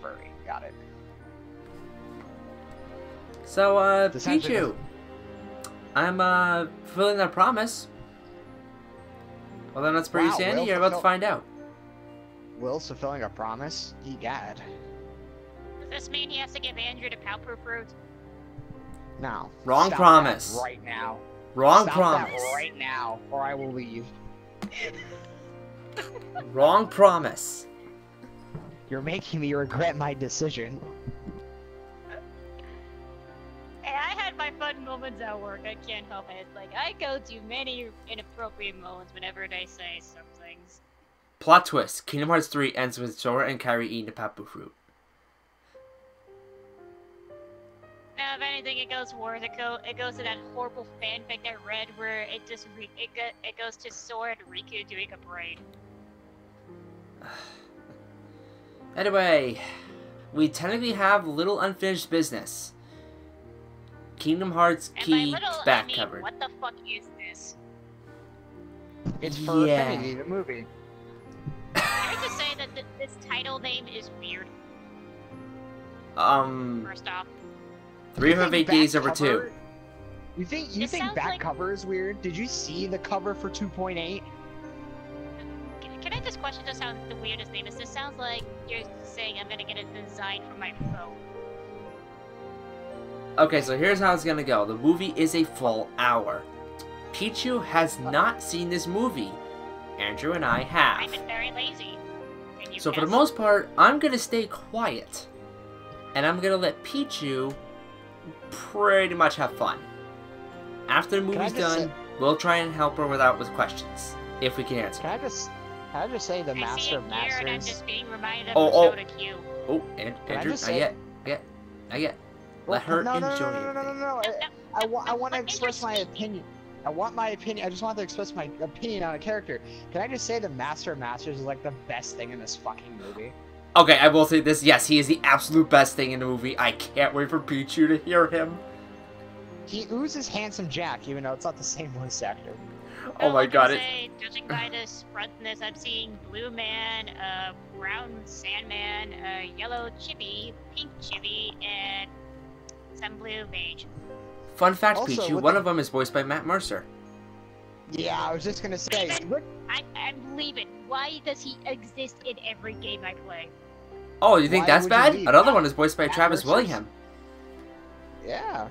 furry. Got it. So, Essentially Pichu, I'm, fulfilling that promise. Well, then that's pretty Wow, sandy. Will You're about to fulfill- find out. Will's fulfilling a promise? Egad. Does this mean he has to give Andrew the Powder Fruit? No. Wrong Stop promise. that right now. Wrong Stop promise. that right now, or I will leave. Wrong promise. You're making me regret my decision. Hey, I had my fun moments at work. I can't help it. Like, I go through many inappropriate moments whenever they say some things. Plot twist. Kingdom Hearts 3 ends with Sora and Kairi eating the Papu fruit. Now, if anything, it goes worse. It goes to that horrible fanfic I read where it just it goes to Sora and Riku doing a braid. Anyway, we technically have little unfinished business. Kingdom Hearts And by key little, back I mean, covered. what the fuck is this? It's for Yeah. Infinity, the movie. Can I just say that this title name is weird, first off? 308 days over 2. You think It think sounds back like- cover is weird? Did you see the cover for 2.8? Can I just question just how the weirdest name is? This sounds like you're saying I'm gonna get a design for my phone. Okay, so here's how it's gonna go. The movie is a full hour. Pichu has not seen this movie. Andrew and I have. I've been very lazy. Can you So for the guess? most part, I'm gonna stay quiet. And I'm gonna let Pichu pretty much have fun. After the I movie's just done, we'll try and help her with questions. If we can answer. Can I just say the I see Master it of here and I'm Masters? just being reminded of Oh, the Shota Q. Oh, Can I Andrew, just not say- yet. Not yet. Let her no, enjoy it. No. I want to express my opinion. I want my opinion. I just want to express my opinion on a character. Can I just say the Master of Masters is like the best thing in this fucking movie? Okay, I will say this. Yes, he is the absolute best thing in the movie. I can't wait for Pichu to hear him. He oozes handsome Jack, even though it's not the same voice actor. Oh my god, Judging by this frontness, I'm seeing Blue Man, Brown Sandman, Yellow Chibi, Pink Chibi, and some Blue Mage. Fun fact, Also, Pichu, with one the- of them is voiced by Matt Mercer. Yeah, I was just gonna say. Look, I'm leaving. Why does he exist in every game I play? Oh, you think Why that's would you bad? leave? Another one is voiced by Matt Travis Mercer's- Willingham. yeah.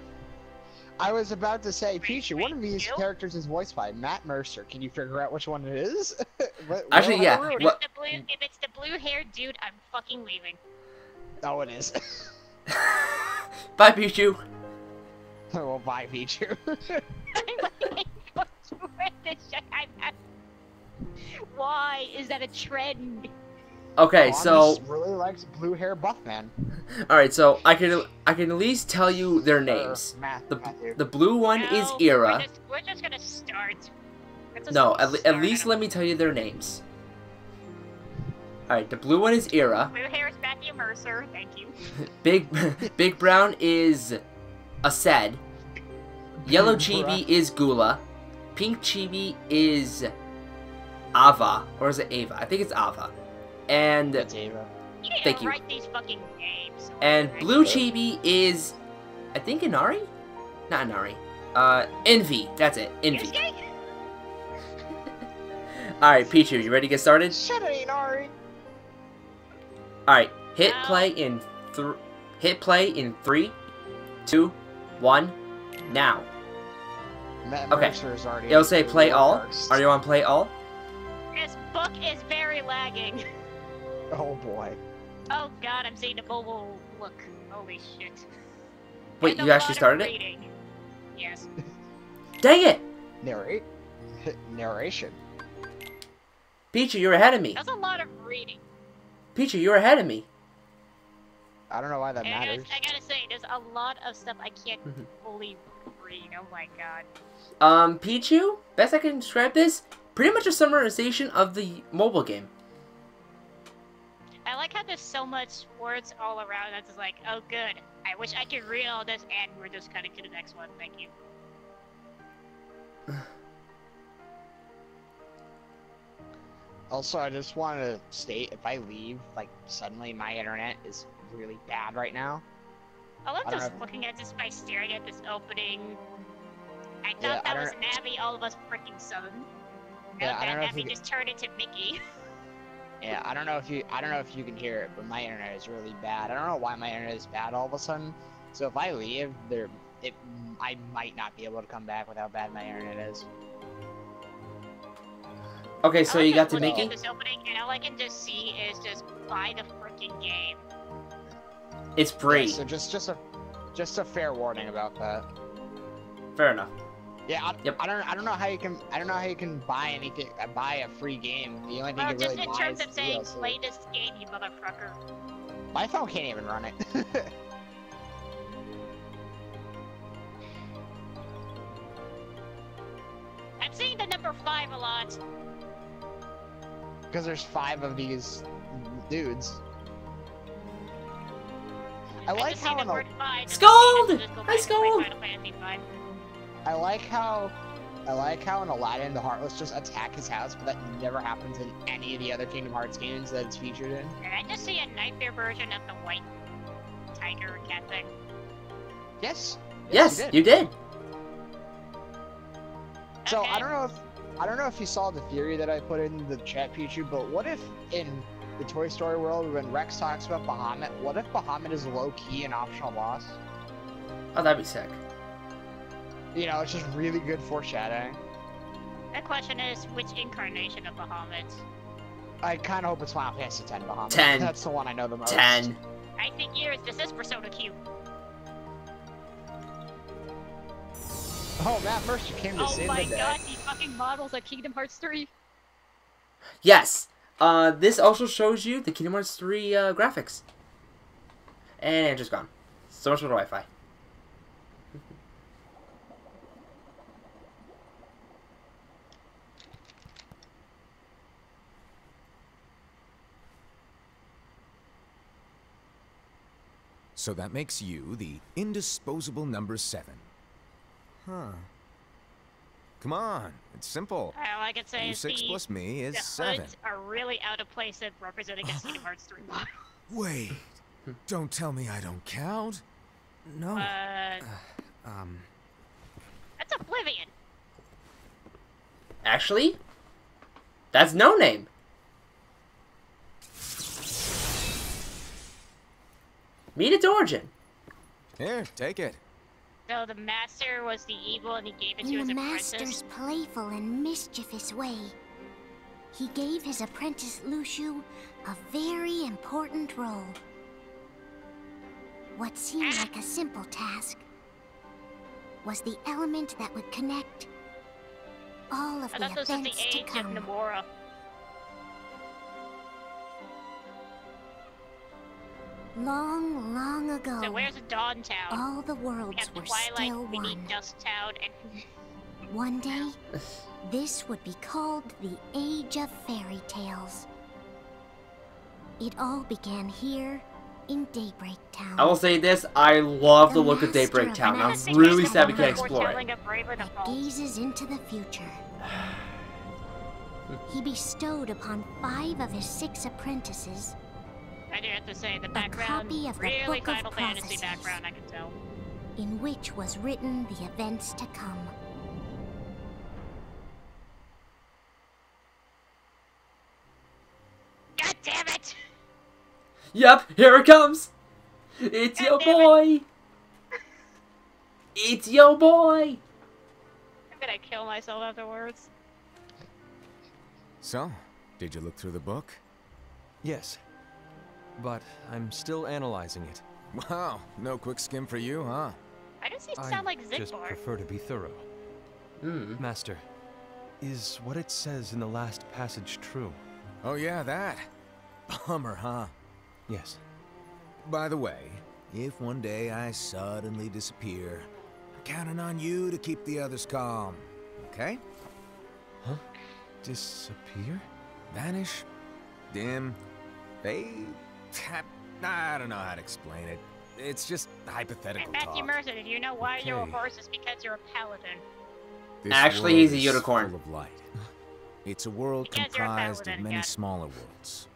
I was about to say, Pichu, one of these you? characters is voiced by Matt Mercer. Can you figure out which one it is? Actually, Will, yeah. I wrote it. What- If it's the blue-haired dude, I'm fucking leaving. Oh, it is. Bye, Pichu. Well, bye, Pichu. Why is that a trend? Okay, so Thomas really likes blue hair buff man. all right, so I can at least tell you their names. Matthew. The blue one is No, Ira. We're just gonna start. No, at least let me tell you their names. All right, the blue one is Ira. Blue hair is Matthew Mercer. Thank you. Big Brown is Ased. Yellow Chibi is Gula. Pink Chibi is Ava, or is it Ava? I think it's Ava. And It's Ava. You need Thank to you. write these fucking names. and Blue Chibi is, I think, Inari. Not Inari. Envy. That's it. Envy. All right, Pichu, you ready to get started? Shut it, Inari. All right, hit Ow. play in three, 2, 1, now. Matt Okay. Mercer is already. It'll say play all. first. Are you on play all? This book is very lagging. Oh boy. Oh god, I'm seeing the mobile look. Holy shit. Wait, And a you actually lot of started it? reading. Yes. Dang it! Narrate. Narration. Pichu, you're ahead of me. That's a lot of reading. Pichu, you're ahead of me. I don't know why that And matters. I gotta say, there's a lot of stuff I can't Mhm. fully read. Oh my god. Pichu, best I can describe this, pretty much a summarization of the mobile game. I like how there's so much words all around that's just like, oh good. I wish I could read all this and we're just cutting to the next one. Thank you. Also, I just want to state, if I leave, like, suddenly my internet is really bad right now. I love I don't just know. looking at this by staring at this opening. I Yeah, thought I that was don't- Navi, all of us freaking son. Yeah, Now I don't know that if you Navi just turned into Mickey. Yeah, I don't know if you can hear it, but my internet is really bad. I don't know why my internet is bad all of a sudden. So if I leave, I might not be able to come back with how bad my internet is. Okay, so I'm you got just to looking Mickey? at this opening, and all I can just see is just buy the freaking game. It's free. Yeah, so just a fair warning about that. Fair enough. Yeah, Yep. I don't know how you can buy anything, buy a free game. The only thing Well, you just really in buy terms is of saying, DLC. play this game, you motherfucker. My phone can't even run it. I'm seeing the number 5 a lot. Because there's 5 of these dudes. I like just see how the in the- word 5. and Scold! then just go Hi, back to play Scold! Final Fantasy 5. I like how in Aladdin the Heartless just attack his house, but that never happens in any of the other Kingdom Hearts games that it's featured in. Did I just see a Nightmare version of the white tiger cat thing? Yes. Yes, you did. So Okay. I don't know if you saw the theory that I put in the chat, Pichu, but what if in the Toy Story world when Rex talks about Bahamut, what if Bahamut is low-key an optional boss? Oh, that'd be sick. You know, it's just really good foreshadowing. The question is, which incarnation of Bahamut? I kind of hope it's Final Fantasy X Bahamut. 10. That's the one I know the most. 10. I think yours, this is Persona Q. Oh, Matt Mercer came to Oh save my the day. god, the fucking models of Kingdom Hearts 3. Yes. This also shows you the Kingdom Hearts 3 graphics. And Andrew's gone. So much for the Wi-Fi. So that makes you the indisposable number 7. Huh. Come on, it's simple. All I can say is 6 plus me is the 7. hoods are really out of place at representing a Kingdom Hearts 3 model. Wait, don't tell me I don't count. No. That's Oblivion. Actually, that's No Name. Meet its origin. Here, take it. So the master was the evil and he gave it to In his the apprentice. master's playful and mischievous way, he gave his apprentice Luxu a very important role. What seemed like a simple task was the element that would connect all of I the thought this was events the to age of come. Nomura. Long, long ago, So where's Dawn Town? all the We worlds have were Twilight, still we need one. Dust Town, and One day, this would be called the Age of Fairy Tales. It all began here in Daybreak Town. I will say this, I love the look of Master Daybreak of Town. I'm Madness really is sad we the can't one explore it. foretelling of Braver the It Fall. gazes into the future. He bestowed upon 5 of his 6 apprentices I do have to say, the background, copy of the really Book of Final Fantasy Prophecies. background, I can tell. in which was written the events to come. God damn it! Yep, here it comes. It's your God damn boy. It's your boy. I'm gonna kill myself afterwards. So, did you look through the book? Yes, but I'm still analyzing it. Wow, no quick skim for you, huh? Why does he I sound like just Zigbar? prefer to be thorough. Master, is what it says in the last passage true? Oh yeah, that. Bummer, huh? Yes. By the way, if one day I suddenly disappear, I'm counting on you to keep the others calm, okay? Huh? Disappear? Vanish, dim, fade. I don't know how to explain it. It's just hypothetical And Matthew talk. Mercer, did you know why you're a Okay. horse is because you're a paladin? This Actually, world he's a is unicorn. full of light. It's a world Because you're a comprised of paladin, many yeah. smaller worlds,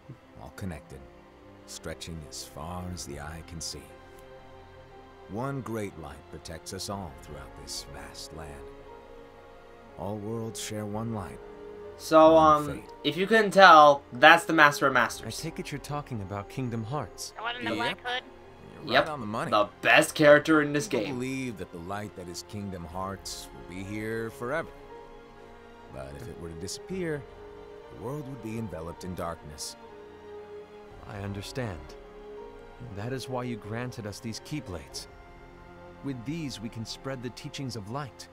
all connected. stretching as far as the eye can see. One great light protects us all throughout this vast land. All worlds share one light. So, One fate. if you couldn't tell, that's the Master of I Masters. take it you're talking about Kingdom Hearts. The one in the Yep. Black Hood. You're Yep, right on the money. the best character in this People game. believe that the light that is Kingdom Hearts will be here forever. But if it were to disappear, the world would be enveloped in darkness. I understand. And that is why you granted us these Keyblades. With these, we can spread the teachings of light.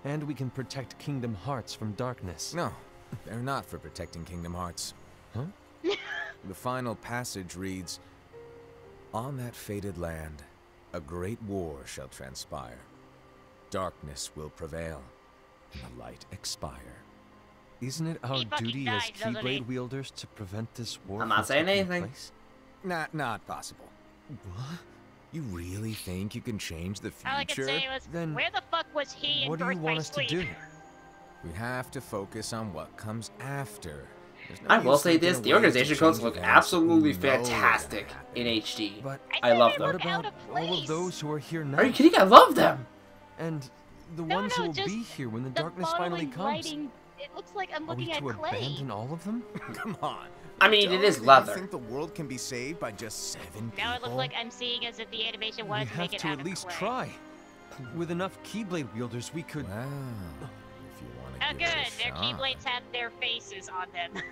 And we can protect Kingdom Hearts from darkness. No, they're not for protecting Kingdom Hearts. Huh? The final passage reads, "On that fated land, a great war shall transpire. Darkness will prevail, and the light expire." Isn't it our He fucking duty as died, doesn't he? Keyblade wielders to prevent this war I'm from not saying taking anything. place? Not possible. What? You really think you can change the All I can future? say was, Then where the fuck was he in What do you Birth want by us to Sleep? do? We have to focus on what comes after. There's no I will use say thinking this, of the ways to organization change codes look events that we absolutely know are gonna fantastic happen. in HD. But I love said them. they what look out about of all of place. those who are here now? Are you kidding? I love them! And the No, ones no, who will just be here when the The darkness finally following comes? lighting, it looks like I'm Are we looking at to clay. abandon all of them? Come on. I mean, it is Don't leather. You think the world can be saved by just 7 people? Now it looks like I'm seeing as if the animation We wanted to have make it to out at of least clay. try. With enough Keyblade wielders, we could... Wow. If you want to Oh give good, it a their shot. Keyblades have their faces on them. Good.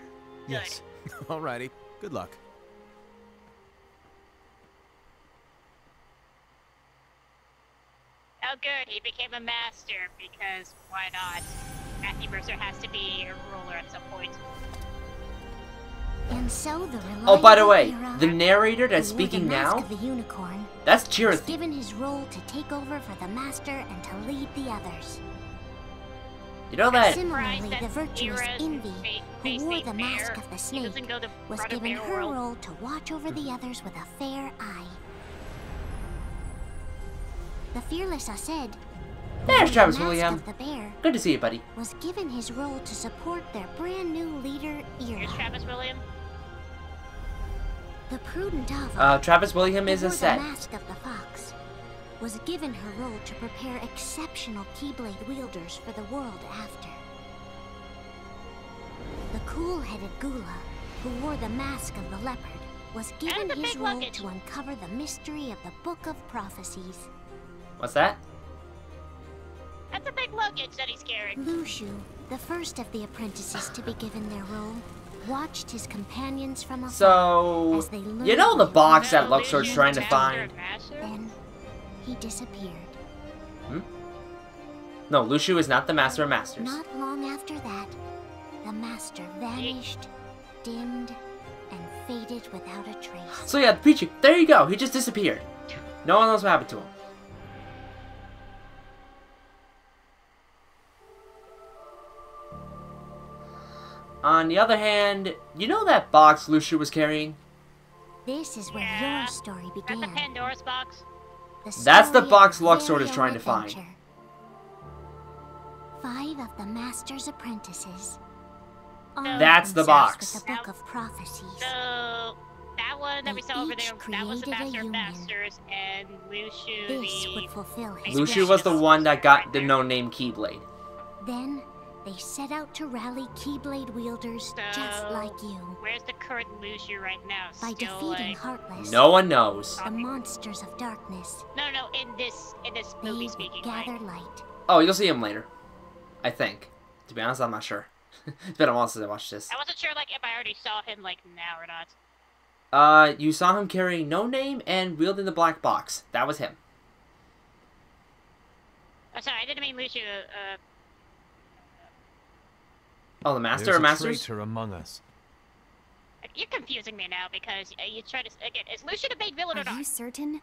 Yes. Alrighty. Good luck. Oh good, he became a master, because why not? Matthew Mercer has to be a ruler at some point. And so the Oh, by the reliable way, hero the narrator that's who wore speaking the mask now, of the unicorn that's was Jirith. given his role to take over for the master and to lead the others. You know that? Similarly, Surprised the that virtuous Ira's Envy, face who wore named the mask Bear, of the he snake, doesn't go to was front of given Bear her World. role to watch over the others with a fair eye. The fearless Aced, who There's wore the Travis mask William. of the bear, Good to see you, buddy. was given his role to support their brand new leader, Here's Ira. Travis William. The prudent Ava, Travis William who is a wore the set. mask of the fox, was given her role to prepare exceptional Keyblade wielders for the world after. The cool-headed Gula, who wore the mask of the leopard, was given the his big role luggage. to uncover the mystery of the Book of Prophecies. What's that? That's a big luggage that he's carrying. Lushu, the first of the apprentices to be given their role, watched his companions from afar So, as they learned you know the their box that No, Luxor's Lucius trying to Master find? of Master? Then he disappeared. No, Lushu is not the Master of Masters. Not long after that, the master vanished, dimmed, and faded without a trace. So yeah, Pichu, there you go. He just disappeared. No one knows what happened to him. On the other hand, you know that box Lushu was carrying? This is where Yeah. your story That's the began. Pandora's box. That's the story box of Luxord very is trying to own find. adventure. 5 of the master's apprentices. armed That's the themselves box. With the Book of Prophecies. So that one that we They saw over each there, that was the created a Master of union. Masters, and Lushu This the... would fulfill his Lushu was the wishes. one that got the no-name Keyblade. Then they set out to rally Keyblade wielders just So, like you. Where's the current Lushu right now? By Still defeating like... Heartless, No one knows. the monsters of darkness, No, in this they movie would speaking, gather right? light. Oh, you'll see him later. I think. To be honest, I'm not sure. It's been a while since I watched this. I wasn't sure like if I already saw him like now or not. You saw him carrying no name and wielding the black box. That was him. Oh, sorry, I didn't mean Lushu. Oh, the Master There's of a Masters? traitor among us. You're confusing me now because you try to again. Is Lushu the main villain or Are you not? certain?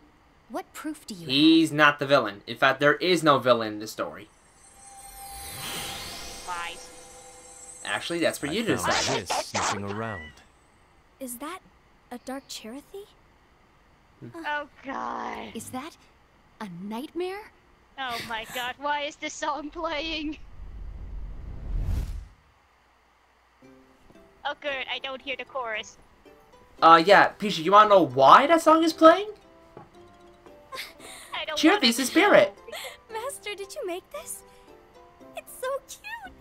What proof do you He's not the villain. In fact, there is no villain in the story. Lies. Actually, that's for you to I found decide. this sniffing around. have? Is that a dark Cherothy? Oh God. Is that a nightmare? Oh my God. Why is this song playing? Oh good, I don't hear the chorus. Yeah, Peachy, you wanna know why that song is playing? I don't Cheer wanna Thief's a spirit. know. Master, did you make this? It's so cute.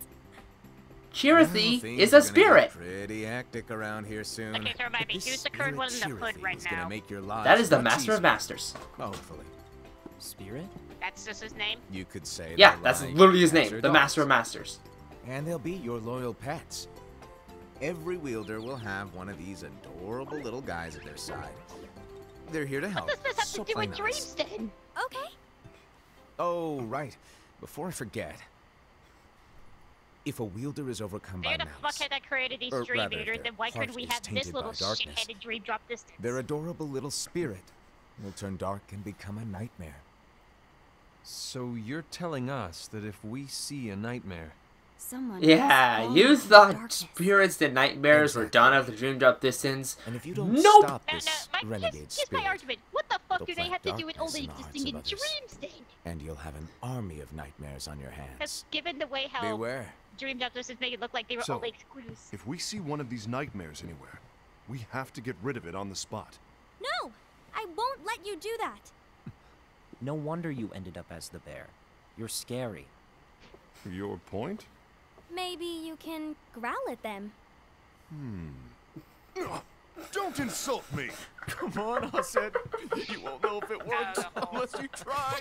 Chirithy Things is are a gonna get spirit. Pretty hectic around here soon. Okay, so remind me, This who's the current one in the spirit hood Chirithy right is gonna now? make your lives That is the much Master of easier. Masters. Hopefully. Spirit? That's just his name. You could say Yeah, they're that's like literally his cats name, or the Master of dogs. Masters. And they'll be your loyal pets. Every wielder will have one of these adorable little guys at their side. They're here to help. What does this have so to do play with nice. Dreamsden? Okay. Oh, right. Before I forget. If a wielder is overcome by They're the malice, fuckhead that created these or dream rather, eaters, their then why couldn't heart we is have this tainted little by darkness, shit-headed dream drop distance? their adorable little spirit will turn dark and become a nightmare. So you're telling us that if we see a nightmare, Someone. Yeah, has you fallen thought into darkness. spirits and nightmares were done after Dream Drop Distance. And if you don't Nope. stop No, this no, renegade here's spirit, my argument. What the fuck it'll do they plant have to do with darkness only in the hearts existing in of others. Dreamsden? and you'll have an army of nightmares on your hands. Because given the way how Beware. Dream Drop Distance made it look like they were So, only exclusive. If we see one of these nightmares anywhere, we have to get rid of it on the spot. No! I won't let you do that. No wonder you ended up as the bear. You're scary. Your point? Maybe you can growl at them. Don't insult me! Come on, Hased. You won't know if it works unless you try.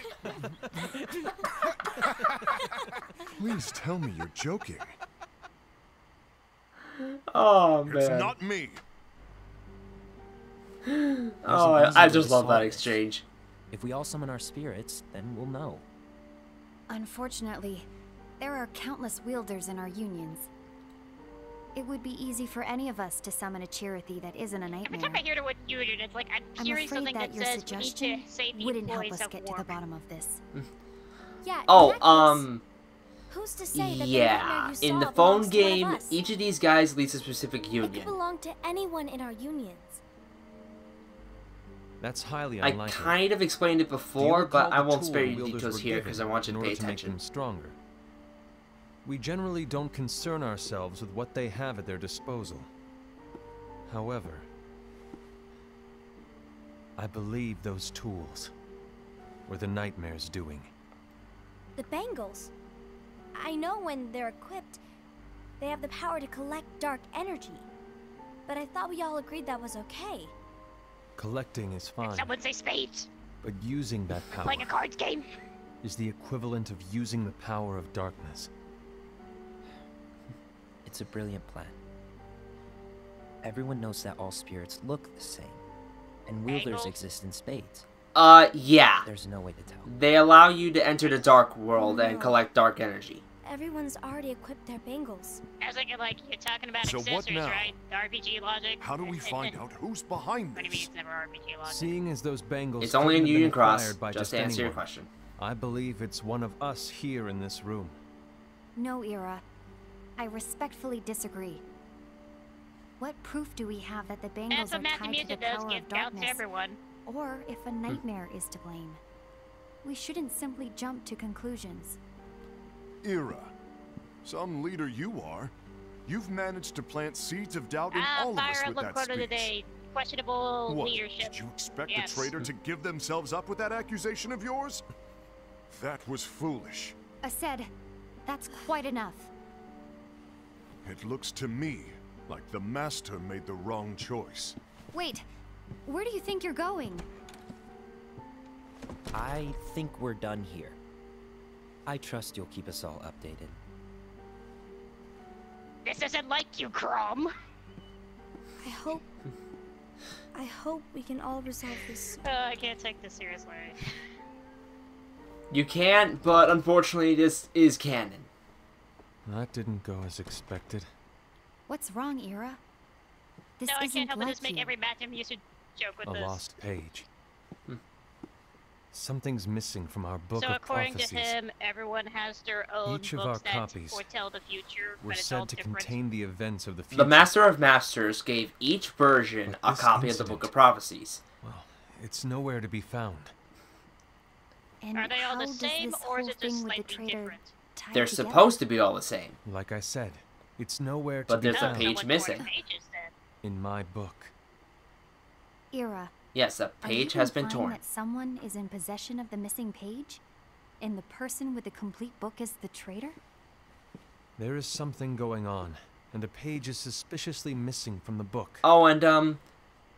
Please tell me you're joking. Oh It's man. not me. Oh, I just love that exchange. If we all summon our spirits, then we'll know. Unfortunately, there are countless wielders in our unions. It would be easy for any of us to summon a Chirithy that isn't a Every nightmare. time I hear the word unit, it's like I'm I'm hearing afraid something that that your says we need suggestion to save the wouldn't help employees us of get to the Warp. bottom of this. Yeah. in Oh, that case, who's to say that the nightmare yeah. you In saw the phone belongs to one of game, us? each of these guys leads a specific It could union. belong to anyone in our unions. that's highly I unlikely. kind of explained it Do you before, but recall I the won't tool spare you wielders details were here given because I want you in to order pay to make attention. them stronger? We generally don't concern ourselves with what they have at their disposal. However, I believe those tools were the nightmare's doing. The bangles. I know when they're equipped, they have the power to collect dark energy. But I thought we all agreed that was okay. Collecting is fine, Someone say spades. but using that power Playing a cards game. is the equivalent of using the power of darkness. It's a brilliant plan. Everyone knows that all spirits look the same, and wielders Bangles? exist in spades. Yeah. There's no way to tell. They allow you to enter the dark world and collect dark energy. Everyone's already equipped their bangles. I was thinking, like, you're talking about So what accessories, now? right? The RPG logic. How do we find out who's behind What do you mean this? it's never RPG logic? Seeing as those bangles It's only in couldn't have been Union Cross, acquired by just to answer your anyone, question. I believe it's one of us here in this room. No, Ira. I respectfully disagree. What proof do we have that the That's bangles what are Matthew tied to the Music does, power give of counts darkness? to everyone. Or if a nightmare is to blame? We shouldn't simply jump to conclusions. Ira. Some leader you are. You've managed to plant seeds of doubt in all of us Fire with look that quarter speech. today. Questionable What? leadership. Did you expect Yes. the traitor to give themselves up with that accusation of yours? That was foolish. Said, that's quite enough. It looks to me like the Master made the wrong choice. Wait, where do you think you're going? I think we're done here. I trust you'll keep us all updated. This isn't like you, Chrome. I hope we can all resolve this. I can't take this seriously. You can't, but unfortunately this is canon. That didn't go as expected. What's wrong, Ira? This No, I isn't can't help but like just make you. every Matthew Music joke with A this. lost page. Something's missing from our book So of according prophecies. to him, everyone has their own Each of books our that copies foretell the future, were but it's all said to different. contain the events of the future. The Master of Masters gave each version But a this copy of the Book incident- of Prophecies. Well, it's nowhere to be found. And Are they all how the does same, this or is whole it just thing with the slightly traitor different? tie They're together? supposed to be all the same. Like I said, it's nowhere to But be there's a found page so what missing. more pages then? in my book. Ira, Yes, a are you page has been implying torn. that someone is in possession of the missing page? And the person with the complete book is the traitor? There is something going on, and a page is suspiciously missing from the book. Oh, and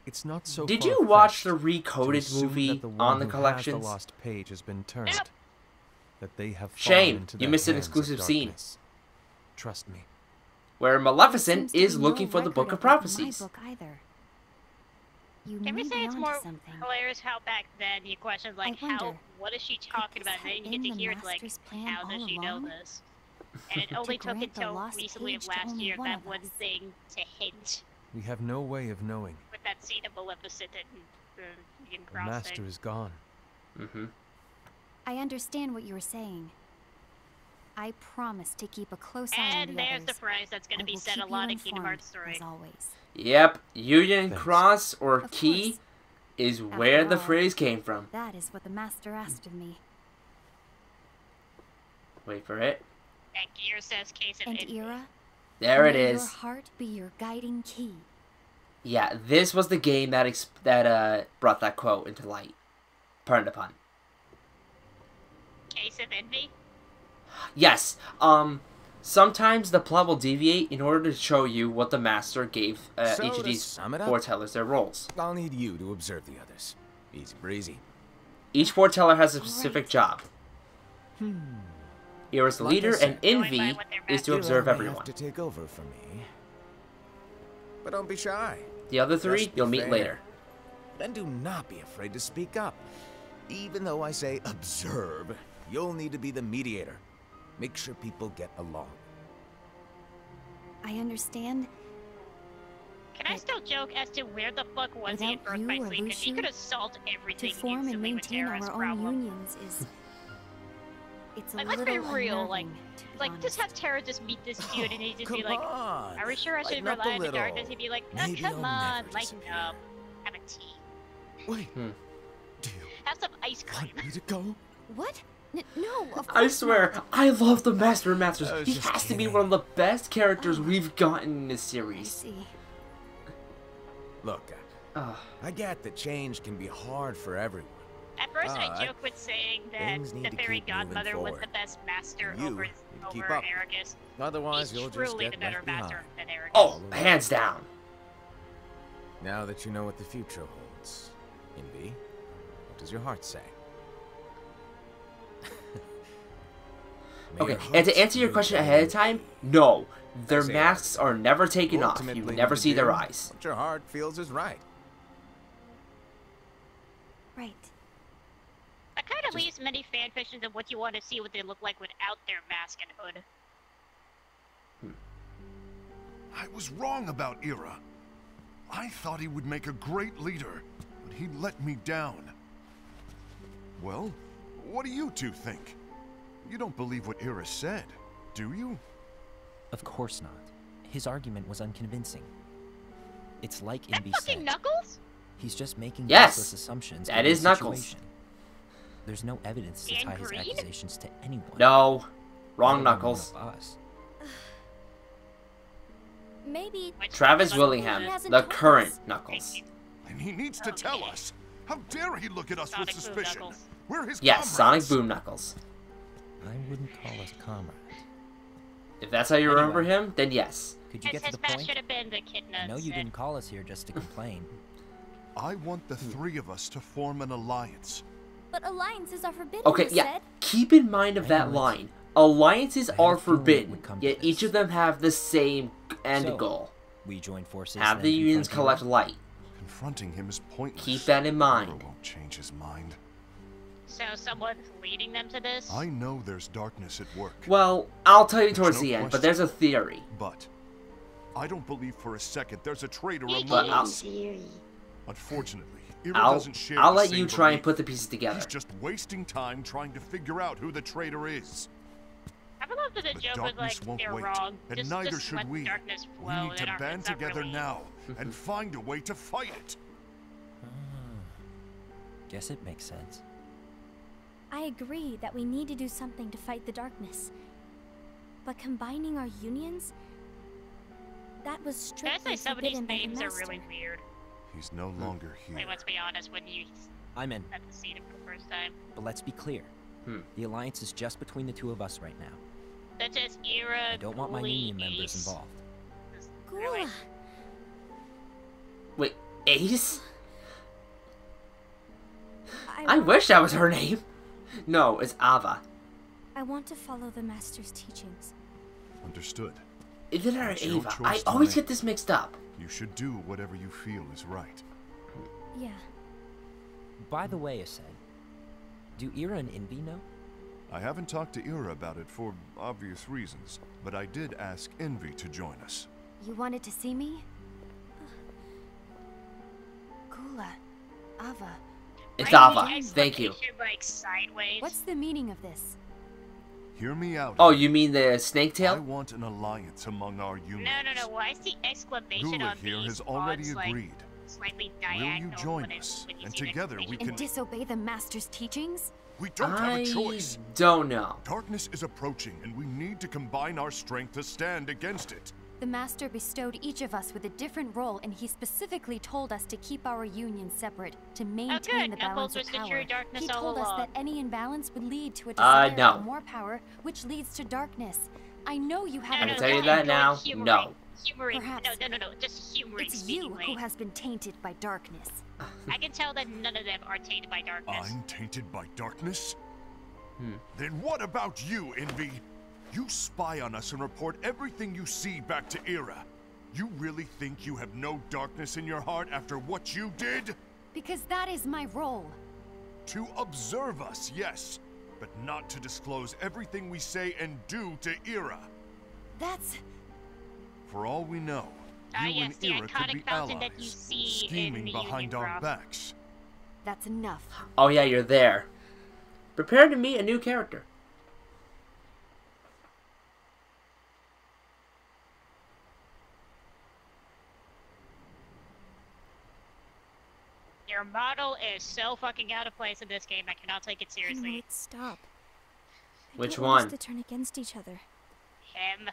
It's not so did you watch far-fetched the to recoded assume movie that the one on the who has collections? the lost page has been turned. Yep. That they have fallen Shame, into you the missed an hands of exclusive scene. darkness. Trust me. Where There Maleficent seems to is be looking no for the record Book of it in my Prophecies. book either. You Can may we be say it's onto more something. hilarious how back then you question like wonder, what is she talking this about? And then have you get been to the hear it's like, Master's plan how does all she know along? this? And it only took grant the until lost recently page of to last only year one that of one us. thing to hint We have no way of knowing. with that scene of Maleficent and Ian The Cross master thing. is gone. Mm-hmm. I understand what you were saying. I promise to keep a close eye on And the there's others. the phrase that's going I to be will said a keep lot you in Kingdom informed, Hearts story. as always. Yep, Union Thanks. Cross or Of Key course. is After where the all, phrase came from. That is what the master asked of me. Wait for it. And Gear says case of And envy. Ira, There it may your is. heart be your guiding key. Yeah, this was the game that brought that quote into light. Pardon the pun. Case of envy? Yes. Sometimes the plot will deviate in order to show you what the master gave So each of to these sum it up, foretellers their roles. I'll need you to observe the others. Easy breezy. Each foreteller has a specific Right. job. Ira's the Like I leader, said, and Going by Envy what their is to master- observe Ira may everyone. have to take over for me. But don't be shy. The other three, Just be you'll meet fair. later. Then do not be afraid to speak up. Even though I say observe, you'll need to be the mediator. Make sure people get along. I understand. Can I But still joke as to where the fuck was he in without Birth you by or Sleep? Because he Lucian, could have solved To everything form and instantly with maintain Terra's our own problem. unions is... It's a Like, let's little be real, like- unnerving, to be Like, just have honest. Terra just meet this dude and he'd just Come be like, on. are we sure I should Lighten up rely a on the darkness? little. He'd be like, Maybe come I'll on, never lighten disappear. up. Have a tea. Wait. Hmm. Do you Have some ice cream. want me to go? What? No, of course I swear, not. I love the Master of Masters. I was He just has to be kidding. one of the best characters Oh. we've gotten in this I series. see. Look, Ugh. I get that change can be hard for everyone. At first, But I joke with saying that things need the to fairy keep moving godmother was the forward. best master You over need to keep over up. Aragus. Otherwise, He's you'll just truly get the better left master behind. than Aragus. Oh, hands down. Now that you know what the future holds, Envy, what does your heart say? May Okay, your and to hearts answer your be question guiding ahead of time, key. no. Their say masks are never taken off. You Ultimately, never you see their do eyes. What your heart feels is right. Right. That kind of leaves many fanfictions of what you want to see what they look like without their mask and hood. I was wrong about Ira. I thought he would make a great leader, but he let me down. Well, what do you two think? You don't believe what Ira said, do you? Of course not. His argument was unconvincing. It's like That Imbi fucking said. Knuckles? He's just making Yes! baseless assumptions. That given is the Knuckles. situation. There's no evidence to Dan tie his Green? accusations to anyone. No. Wrong Not even Knuckles. one of us. Maybe Which Travis Knuckles? Willingham, He hasn't the told current us. Knuckles. And he needs to tell Okay. us. How dare he look at us Sonic with Boom suspicion? Knuckles. We're his Yes, Sonic comrades. Boom Knuckles. I wouldn't call us comrades. If that's how you remember Anyway. him, then yes. Could you His, get to his the past point? should have been the kid nuts. I know you and- didn't call us here just to complain. I want the three of us to form an alliance. But alliances are forbidden, Okay, you yeah. said. Keep in mind of I that know it. line. Alliances I had a are feeling it forbidden, would come to yet each this. of them have the same end So, goal. We join forces. Have then the unions confront collect Ira? light. Confronting him is pointless. Keep that in mind. Ira won't change his mind. So someone's leading them to this? I know there's darkness at work, Well, I'll tell you There's towards no the end, but question. there's a theory. but I don't believe for a second there's a traitor But among I'll- us. Unfortunately, Ira I'll doesn't share I'll the let same you try and belief. put the pieces together. He's just wasting time trying to figure out who the traitor is. I would love that the But joke was darkness like, won't they're wait, wrong. and just, neither just should let we. darkness flow. We need They to don't- band it's not together really- now and find a way to fight it. Guess it makes sense. I agree that we need to do something to fight the darkness. But combining our unions? That was Can I strictly say some of these forbidden by the names are Master. really weird? He's no longer here. Wait, let's be honest, when you I'm in, had to see him for the first time. but let's be clear. The alliance is just between the two of us right now. That's just Ira. I don't want my union members Ace. involved. Really? Gula, Wait, Ace? I want- wish that was her name. No, it's Ava. I want to follow the Master's teachings. Understood. Is it her or It's your Ava? choice I to always make. get this mixed up. You should do whatever you feel is right. Yeah. By the way, Ascend, do Ira and Envy know? I haven't talked to Ira about it for obvious reasons, but I did ask Envy to join us. You wanted to see me? Gula, Ava, It's Right? Ava. The Thank you. exclamation, Like sideways. what's the meaning of this? Hear me out. Oh, Envy. you mean the snake I tail? want an alliance among our unions. No. Why is the exclamation Gula on here these has already fonts, like, agreed. slightly Will you diagonal join when us? when you And see an together we exclamation can... And disobey the Master's teachings? We don't have I a choice. don't know. Darkness is approaching, and we need to combine our strength to stand against it. The Master bestowed each of us with a different role, and he specifically told us to keep our union separate, to maintain the balance of Knuckles was the power. true darkness He all told us along. that any imbalance would lead to a desire no. for more power, which leads to darkness. I know you I haven't can tell you enjoyed that it. now. Humoring, No. Humoring. Perhaps. No. Just humoring. It's speaking, you like, who has been tainted by darkness. I can tell that none of them are tainted by darkness. I'm tainted by darkness? Then what about you, Envy? You spy on us and report everything you see back to Ira. You really think you have no darkness in your heart after what you did? Because that is my role. To observe us, yes, but not to disclose everything we say and do to Ira. That's... For all we know, Ah, you yes, the and Ira could iconic be fountain allies, that you see scheming in the behind Union our Drop. backs. that's enough. Oh yeah, you're there. Prepare to meet a new character. Your model is so fucking out of place in this game. I cannot take it seriously. Wait, stop. I Which don't want one? us to turn against each other. Him.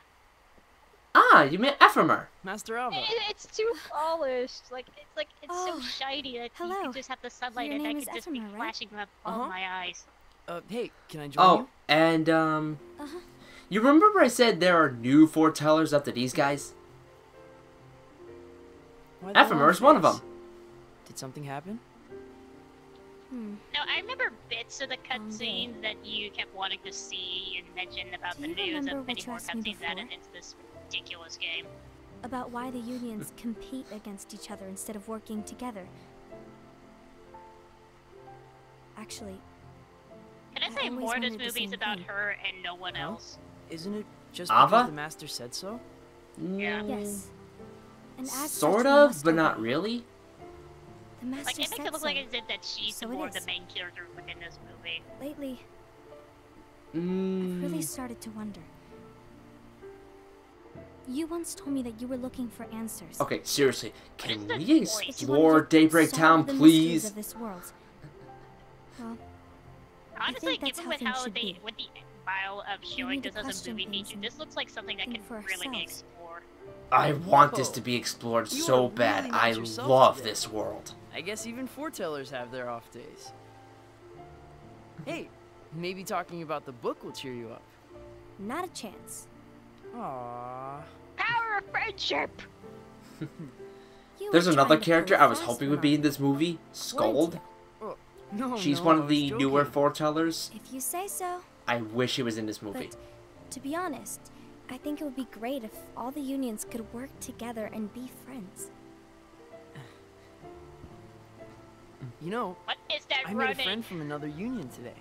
Ah, you meant Ephemer. Master Ava. It's too polished. It's Oh, so shiny that you hello. can just have the sunlight Your and I name could is just be Ephemer, right? flashing up all my eyes. Hey, can I join Oh, you? and Uh-huh. you remember I said there are new foretellers after these guys? Why the Ephemer is one of long them. face? Did something happen? No, I remember bits of the cutscenes that you kept wanting to see and mention about Do the you news remember and what many you more asked me cutscenes added before? into this ridiculous game. About why the unions compete against each other instead of working together. Actually, Can I I say always more? This wondered the movie's same about thing. her and no one else. Isn't it just Ava? because the Master said so? Yeah. yes. And as such, Sort we of, must but not obey. really. The Master Like, it makes said it look so. like as if that she's So the it more the is. main character within this movie. Lately, I've really Mm, started to wonder. You once told me that you were looking for answers. okay, seriously, can What is we the point? That you explore wanted to Daybreak solve Town, the mysteries please? of this world. Well, Honestly, think that's given how with things how should they, be. with the style of showing need to this as a question movie things feature, and this looks like something that think can for really be ourselves. explored. I want this Whoa. to be explored You so are bad. really not I yourself love today. this world. I guess even foretellers have their off days. Hey, maybe talking about the book will cheer you up. not a chance. Aww. Power of friendship! You There's were another trying to character play I was fast, hoping would be in this movie, weren't Scold. you? No, She's no, one I of the was newer joking. foretellers. If you say so. I wish she was in this movie. But to be honest, I think it would be great if all the unions could work together and be friends. You know, What is that I met a running? friend from another union today.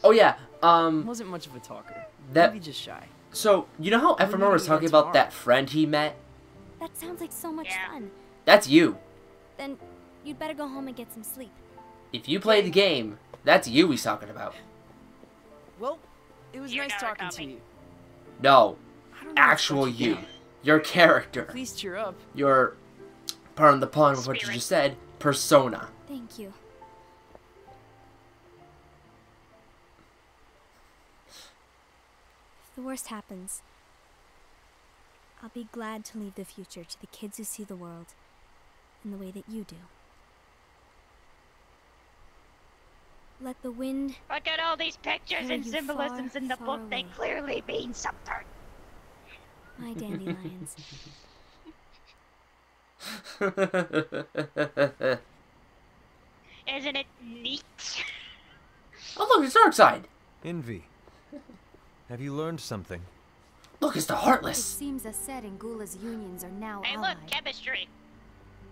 Oh yeah, Wasn't much of a talker. that- Maybe just shy. so you know how We're Ephemer was meeting talking again about that friend he met? That sounds like so much Yeah. fun. That's you. Then you'd better go home and get some sleep. If you play the game, that's you he's talking about. Well, it was You're nice not talking to coming. you. No, I don't know actual what you. Your character. Please cheer up. Your, pardon the pun with what you Spirit. just said, persona. Thank you. If the worst happens, I'll be glad to leave the future to the kids who see the world in the way that you do. Let the wind... Look at all these pictures and symbolisms in the book. They clearly mean something. My dandelions. Isn't it neat? Oh look, it's Darkseid! Envy. Have you learned something? Look, it's the It Heartless! seems Aced and Gula's unions are now Hey, allied. look, chemistry.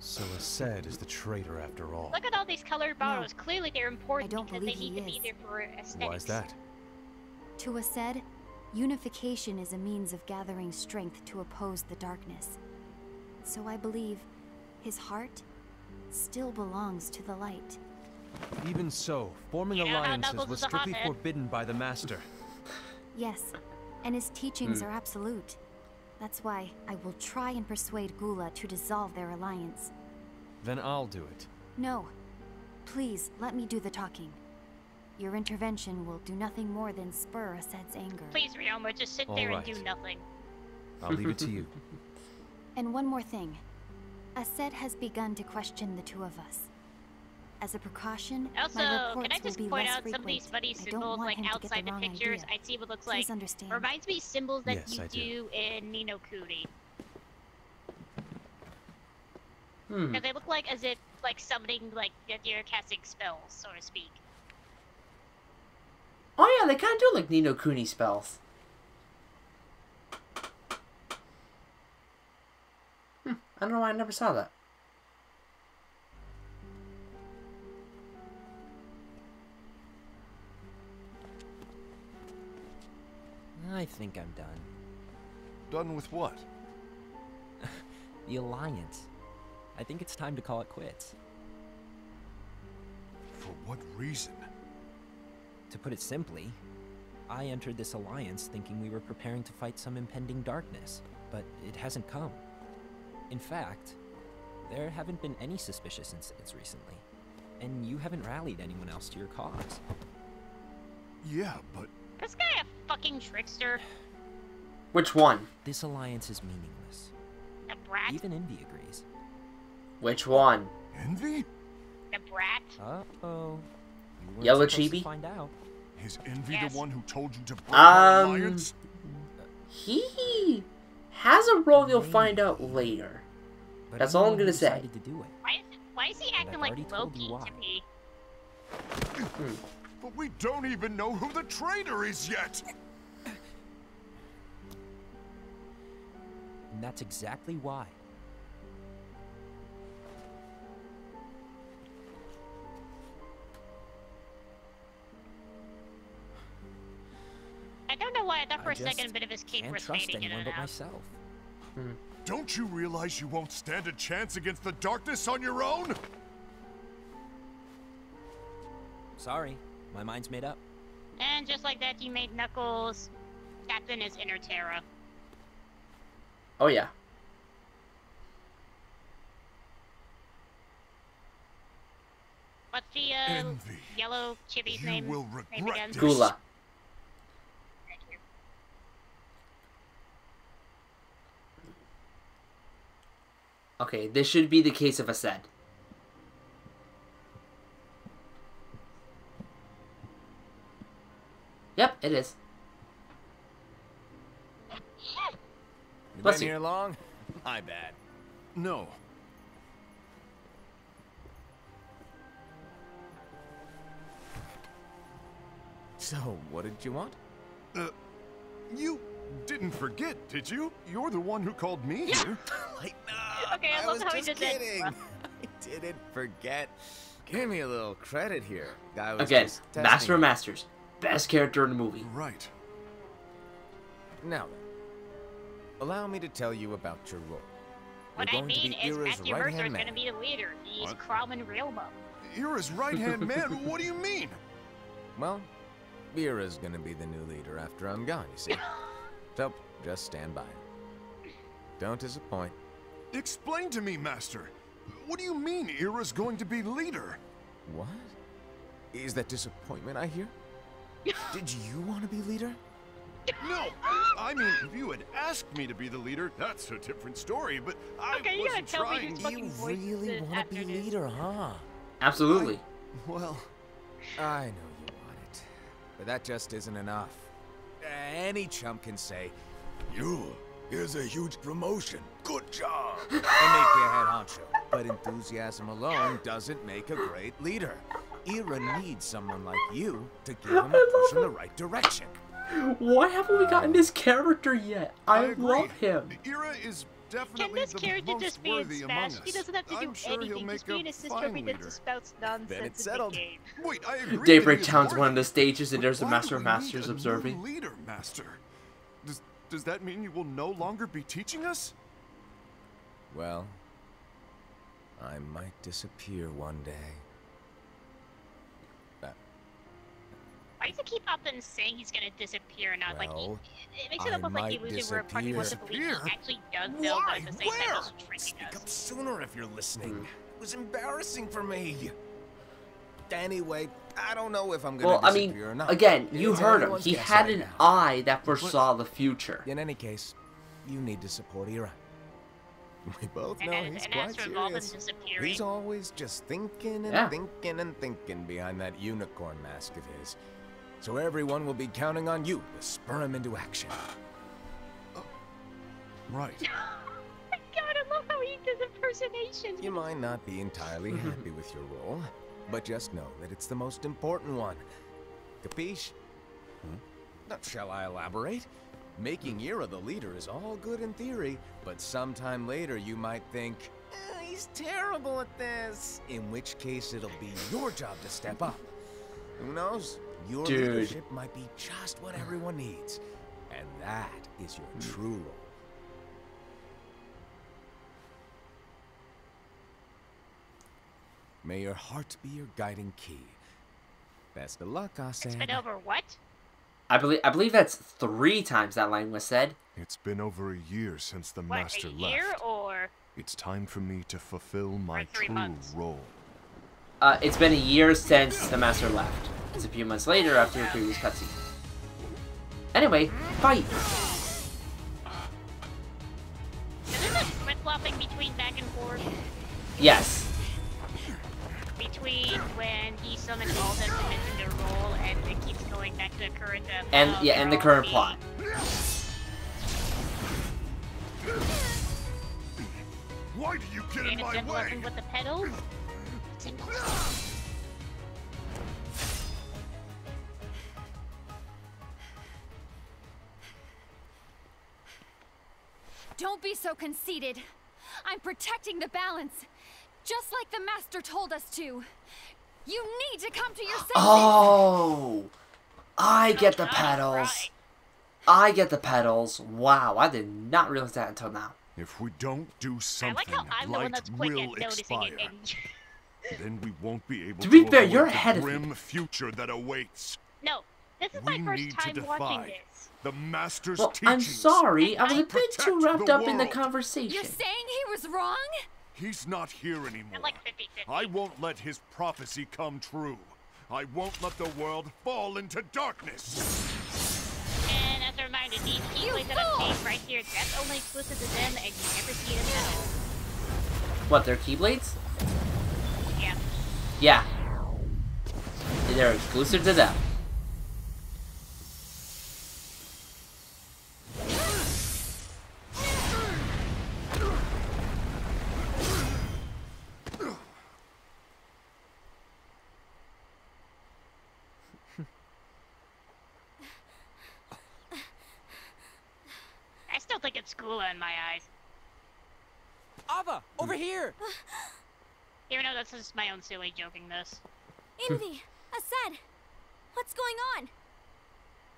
So Aced is the traitor after all. Look at all these colored bottles. Clearly they're important I don't because they believe need to he be is. there for aesthetics. Why is that? To Aced, unification is a means of gathering strength to oppose the darkness. So I believe his heart still belongs to the light. Even so, forming You know how alliances Knuckles was is a strictly hothead. forbidden by the Master. Yes, and his teachings are absolute. That's why I will try and persuade Gula to dissolve their alliance. Then I'll do it. No. Please, let me do the talking. Your intervention will do nothing more than spur Aced's anger. Please, Ryoma, just sit All there right. and do nothing. I'll leave it to you. And one more thing. Aced has begun to question the two of us. As a precaution, Also, my reports can I just will be point less out some of these frequent. funny I don't symbols, want like him to get outside the wrong pictures? idea. I see what looks Please like. understand. Reminds me of symbols that Yes, you I do. do in Ni no Kuni. Hmm. Because they look like as if, like, summoning, like, that you're casting spells, so to speak. Oh yeah, they kinda do like Ni no Kuni spells. I don't know why I never saw that. I think I'm done. Done with what? The Alliance. I think it's time to call it quits. For what reason? To put it simply, I entered this alliance thinking we were preparing to fight some impending darkness, but it hasn't come. In fact, there haven't been any suspicious incidents recently, and you haven't rallied anyone else to your cause. Yeah, but... This guy a fucking trickster. Which one? This alliance is meaningless. The brat. Even Envy agrees. Which one? Envy? The brat. Uh-oh. You weren't Yellow supposed to Chibi? find out. Is Envy Yes. the one who told you to break our Um, alliance? He has a role you'll find out later. But That's I'm all the I'm one gonna who say. decided to do it. Why is he acting I've like already told you Loki why. to me? But we don't even know who the traitor is yet! And that's exactly why. I don't know why I thought for I a second a just bit of his cape can't was trust fading in anyone and but out. myself. Don't you realize you won't stand a chance against the darkness on your own? Sorry, my mind's made up. And just like that, you made Knuckles captain as Inner Terra. Oh yeah. What's the Envy. yellow chibi's You name? will name regret again? this. Gula. Thank you. Okay, this should be the case of Aced. Yep, it is. You Bless been you. here long? My bad. No. So, what did you want? You didn't forget, did you? You're the one who called me here. Like, Okay, I love was how he just did that. kidding. I didn't forget. Give me a little credit here. I was Again, just testing Master of you. Masters. Best character in the movie. Right. Now then, allow me to tell you about your role. What You're I going to mean be is Ira's Matthew Mercer right-hand is going to man. be the leader. He's What? Kralman Realma. Ira's right-hand man? What do you mean? Well, Ira's gonna be the new leader after I'm gone, you see. So, just stand by. Don't disappoint. Explain to me, Master. What do you mean Ira's going to be leader? What? Is that disappointment I hear? Did you want to be leader? No, I mean, if you had asked me to be the leader, that's a different story, but Okay, I you gotta wasn't tell me trying. whose fucking voice really is want to be after this. leader, huh? Absolutely. Well, I know you want it, but that just isn't enough. Any chump can say, "You, here's a huge promotion. Good job," and make you head honcho. But enthusiasm alone doesn't make a great leader. Ira needs someone like you to give him a push in the right direction. Why haven't we gotten this character yet? I agree. love him. Ira is Can definitely this the character most just be in worthy among Smash? us. He doesn't have to do I'm sure he'll anything. make Just be an a assist fine trophy that leader. just spouts nonsense Then it's in the settled. game. Wait, I agree. Daybreak that he is Town's one of worthy, the stages, and but there's the why Master do of we need Masters a new observing. Leader, Master. Does that mean you will no longer be teaching us? Well, I might disappear one day. Why does he keep up and saying he's gonna disappear and not like Well, it makes it almost like he might loses where part of me wants to believe he disappear. actually does know, but at the same time doesn't tricking Speak us. up sooner if you're listening. It was embarrassing for me. Anyway, I don't know if I'm gonna Well, I mean, disappear or not. again, you It's heard him. anyone's He guess had right an now. eye that foresaw the future. In any case, you need to support Ira. We both know And he's as quite for Volvin serious. disappearing, He's always just thinking and Yeah. thinking and thinking behind that unicorn mask of his. So everyone will be counting on you to spur him into action. Right. my God, I love how he does impersonations. You might not be entirely happy with your role, but just know that it's the most important one. Capiche? Shall I elaborate? Making Ira the leader is all good in theory, but sometime later you might think, he's terrible at this. In which case it'll be your job to step up. Who knows? Your Dude. leadership might be just what everyone needs. And that is your true role. May your heart be your guiding key. Best of luck, It's Arsene. been over what? I believe that's 3 times that line was said. It's been over a year since the What, Master a year left. or? It's time for me to fulfill my 3 true months? role. It's been a year since the Master left. It's a few months later after the previous cutscene. Anyway, fight! So there's a flip-flopping between back and forth? Yes. Between when he summoned Alden from into their role and it keeps going back to the current And yeah, and the current plot. Why do you get in David my Gentle way? weapon with the pedals? Don't be so conceited. I'm protecting the balance, just like the Master told us to. You need to come to your senses. Oh! I get the Alright. pedals. I get the pedals. Wow, I did not realize that until now. If we don't do I something, like how I'm the one light that's quick will at noticing expire. it. And... Then we won't be able To be to fair, avoid you're the ahead of me. grim future that awaits. No, this is We my first need to time watching defy this. the Master's Well, teachings. I'm sorry. I was a And bit too protect wrapped the up in the world. conversation. You're saying he was wrong? He's not here anymore. I'm like 50-50. I won't let his prophecy come true. I won't let the world fall into darkness. And as a reminder, these keyblades that I'm seeing right here, that's only exclusive to them and you never see it in metal. What, they're Keyblades? Yeah. Yeah. They're exclusive to them. I still think it's Skula in my eyes. Ava, over here! Even though that's just my own silly jokingness. Invi, Ased, what's going on?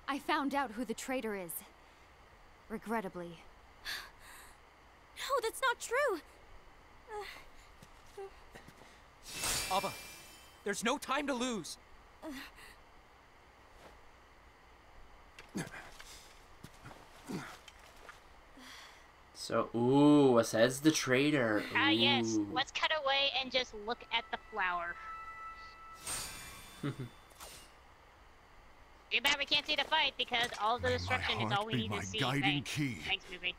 I found out who the traitor is. Regrettably. No, that's not true. Ava, there's no time to lose. So, ooh, it says the traitor. Ah, yes. Ooh. Let's cut away and just look at the flower. Too bad we can't see the fight because all the destruction is all we need to see. Guiding Thanks. key. Thanks, movie.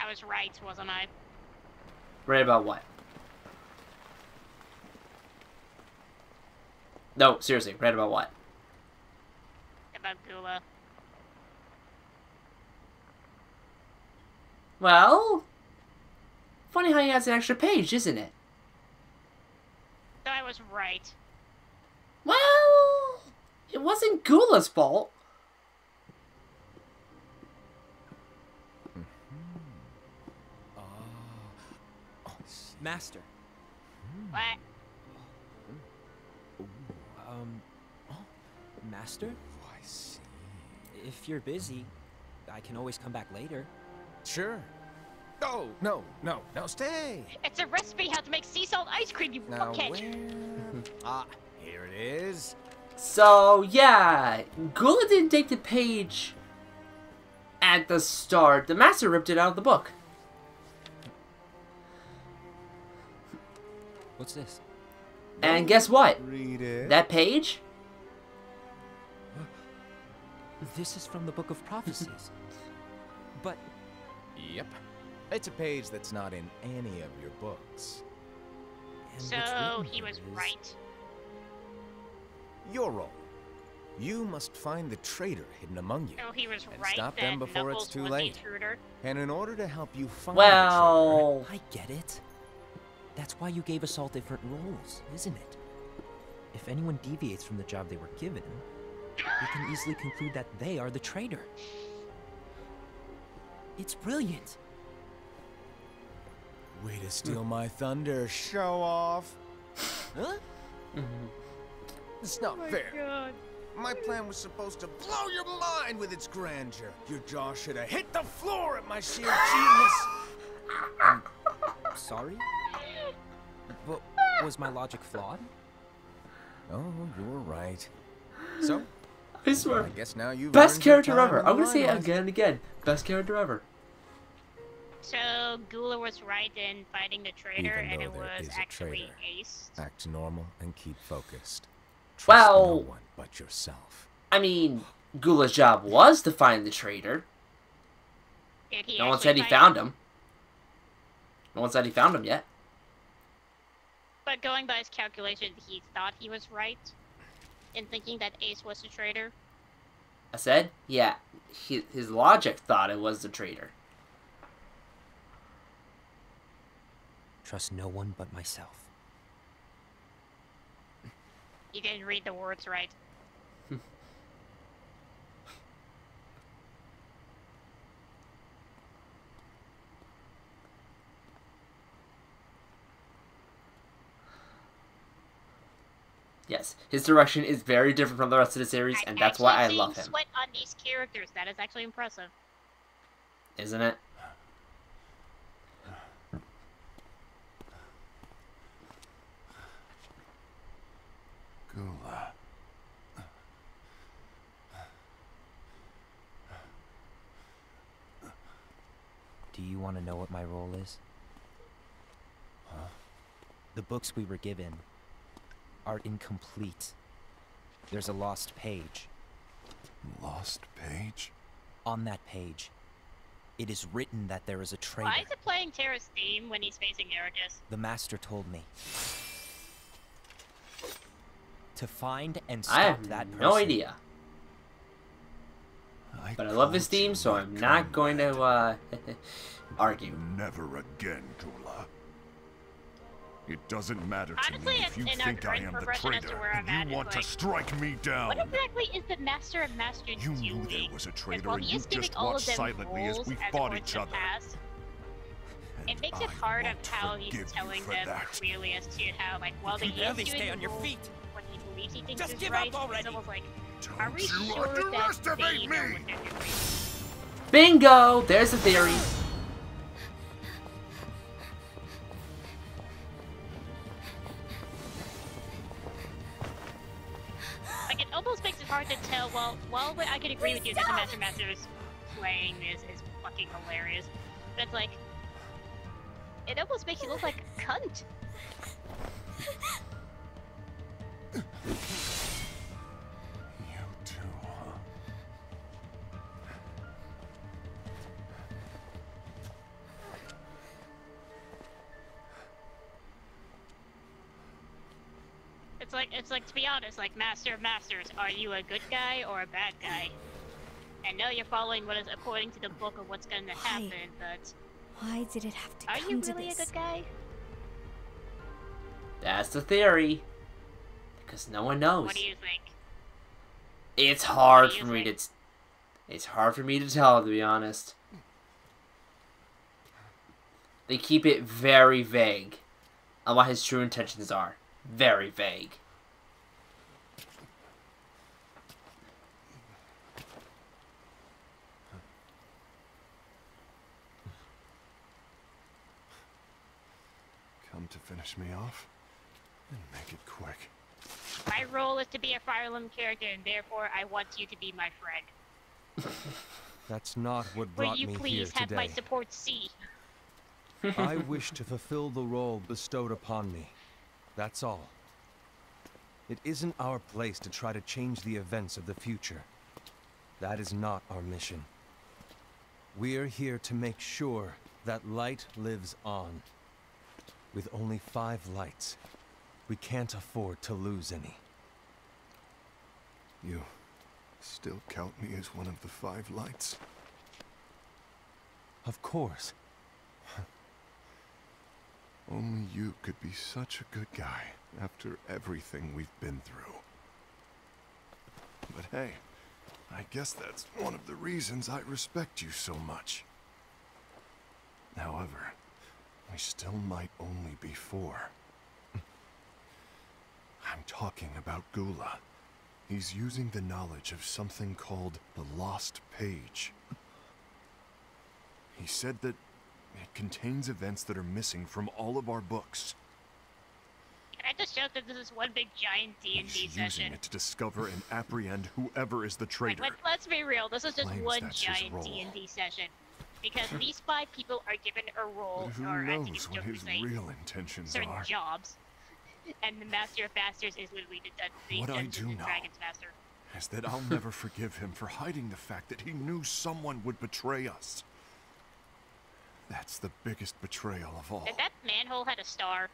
I was right, wasn't I? Right about what? No, seriously, right about what? About Gula. Well, funny how he has an extra page, isn't it? So I was right. Well, it wasn't Gula's fault. Master. What? Master? Oh, I see. If you're busy, I can always come back later. Sure. Oh, no, stay. It's a recipe how to make sea salt ice cream, you Now fuckhead. where? Ah, here it is. So, yeah, Gula didn't take the page at the start. The master ripped it out of the book. What's this? And guess what? Read it. That page? This is from the Book of Prophecies. But Yep. It's a page that's not in any of your books. and what's So written he here was is- right. Your role. You must find the traitor hidden among you. So he was And right stop that them before it's Knuckles too was late. the intruder. And in order to help you find Well, I get it. That's why you gave us all different roles, isn't it? If anyone deviates from the job they were given, we can easily conclude that they are the traitor. It's brilliant. the traitor. Way to steal my thunder, show off. Huh? It's not fair. God. My plan was supposed to blow your mind with its grandeur. Your jaw should have hit the floor at my sheer genius. Sorry? But was my logic flawed? Oh, you were right. So, I swear. I guess now you've Best earned your character time ever. in the I'm gonna say it limelight. again and again. Best character ever. So Gula was right in fighting the traitor, Even and though it there was is a actually traitor. Ace. Act normal and keep focused. Trust Well- no one but yourself. I mean, Gula's job was to find the traitor. Did he No one actually said he find found him. No one said he found him yet. But going by his calculation, he thought he was right in thinking that Ace was the traitor. I said, yeah, his logic thought it was the traitor. Trust no one but myself. He didn't read the words right. Yes, his direction is very different from the rest of the series, I'm and that's why I actually love seeing him. Sweat on these characters. That is actually impressive. Isn't it? Gula. Do you want to know what my role is? Huh? The books we were given are incomplete. There's a lost page. Lost page? On that page, it is written that there is a traitor. Why is it playing Terra's theme when he's facing Ericus? The master told me. To find and I stop have that person. no idea. But I love his theme, so I'm not going to argue. Never again, Gula. It doesn't matter to Honestly, me if you in our think I am the progression as to traitor where I'm and at, you want it's to like, strike me down. What exactly is the Master of Masters You doing? knew there was a traitor while and he you is giving just all of watched them silently as roles we as fought towards each the other. past, it And makes it I hard of won't how he's forgive you telling for them that. clearly as to how, like, while You they barely is stay doing on your roles, feet. what he believes he thinks Just is give right, up already. it's almost like, Don't are we you sure that underestimate they know me! what they're doing? Bingo! There's the theory. Like, it almost makes it hard to tell, well, I could agree with you that the Master Masters playing is fucking hilarious. But it's like, it almost makes you look like a cunt. You too, huh? It's like to be honest, like Master of Masters, are you a good guy or a bad guy? I know you're following what is according to the book of what's going to happen, but why did it have to are come you to really this? a good guy? That's the theory. Because no one knows. What do you think? It's hard What do for you me to. think? It's hard for me to tell, to be honest. They keep it very vague on what his true intentions are. Very vague. Come to finish me off? And make it quick. My role is to be a Fire Emblem character, and therefore I want you to be my friend. That's not what Will brought you me here please have my today. support C? I wish to fulfill the role bestowed upon me. That's all. It isn't our place to try to change the events of the future. That is not our mission. We're here to make sure that light lives on. With only 5 lights, we can't afford to lose any. You still count me as one of the 5 lights? Of course. Only you could be such a good guy after everything we've been through. But hey, I guess that's one of the reasons I respect you so much. However, we still might only be 4. I'm talking about Gula. He's using the knowledge of something called the Lost Page. He said that it contains events that are missing from all of our books. Can I just joke that this is one big giant D&D He's session? using it to discover and apprehend whoever is the traitor. Let's be real, this is just Claims one that's his giant role. D&D session. Because these 5 people are given a role, But who or I think it's knows what joke his to say, real intentions certain are? jobs. And the Master of Masters is literally the What I Dungeons do and know Dragons Master. is that I'll never forgive him for hiding the fact that he knew someone would betray us. That's the biggest betrayal of all. Did that manhole had a star?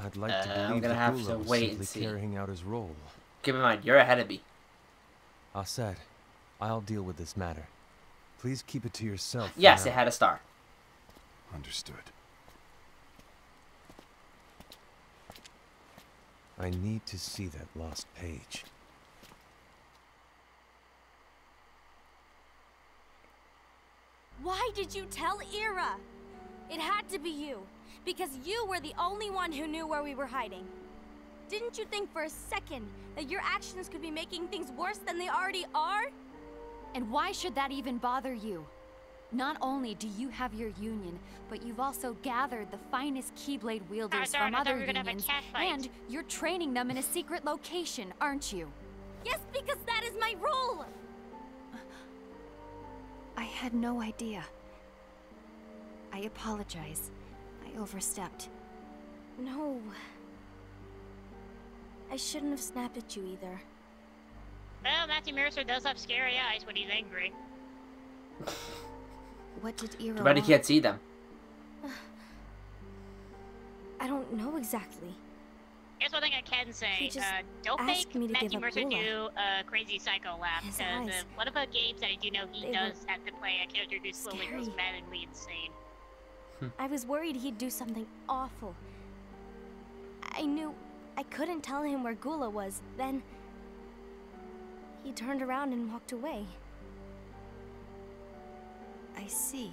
I'd like to I'm believe gonna that have Gula to was wait simply and see. carrying out his role. Keep in mind, you're ahead of me. Aset, I'll deal with this matter. Please keep it to yourself. for Yes, now. it had a star. Understood. I need to see that lost page. Why did you tell Ira? It had to be you, because you were the only one who knew where we were hiding. Didn't you think for a second that your actions could be making things worse than they already are? And why should that even bother you? Not only do you have your union, but you've also gathered the finest Keyblade wielders I from thought other we were gonna have a unions, cat fight. and you're training them in a secret location, aren't you? Yes, because that is my role! I had no idea. I apologize. I overstepped. No. I shouldn't have snapped at you either. Well, Matthew Mercer does have scary eyes when he's angry. What did Ira Too bad you want? can't see them. I don't know exactly. Here's one thing I can say. He just Don't asked make me to Matthew give up Mercer Gula. do a crazy psycho laugh. His Because eyes. one of the games that I do know he They were does have to play a character who slowly goes scary. madly insane. I was worried he'd do something awful. I knew I couldn't tell him where Gula was. Then he turned around and walked away. I see.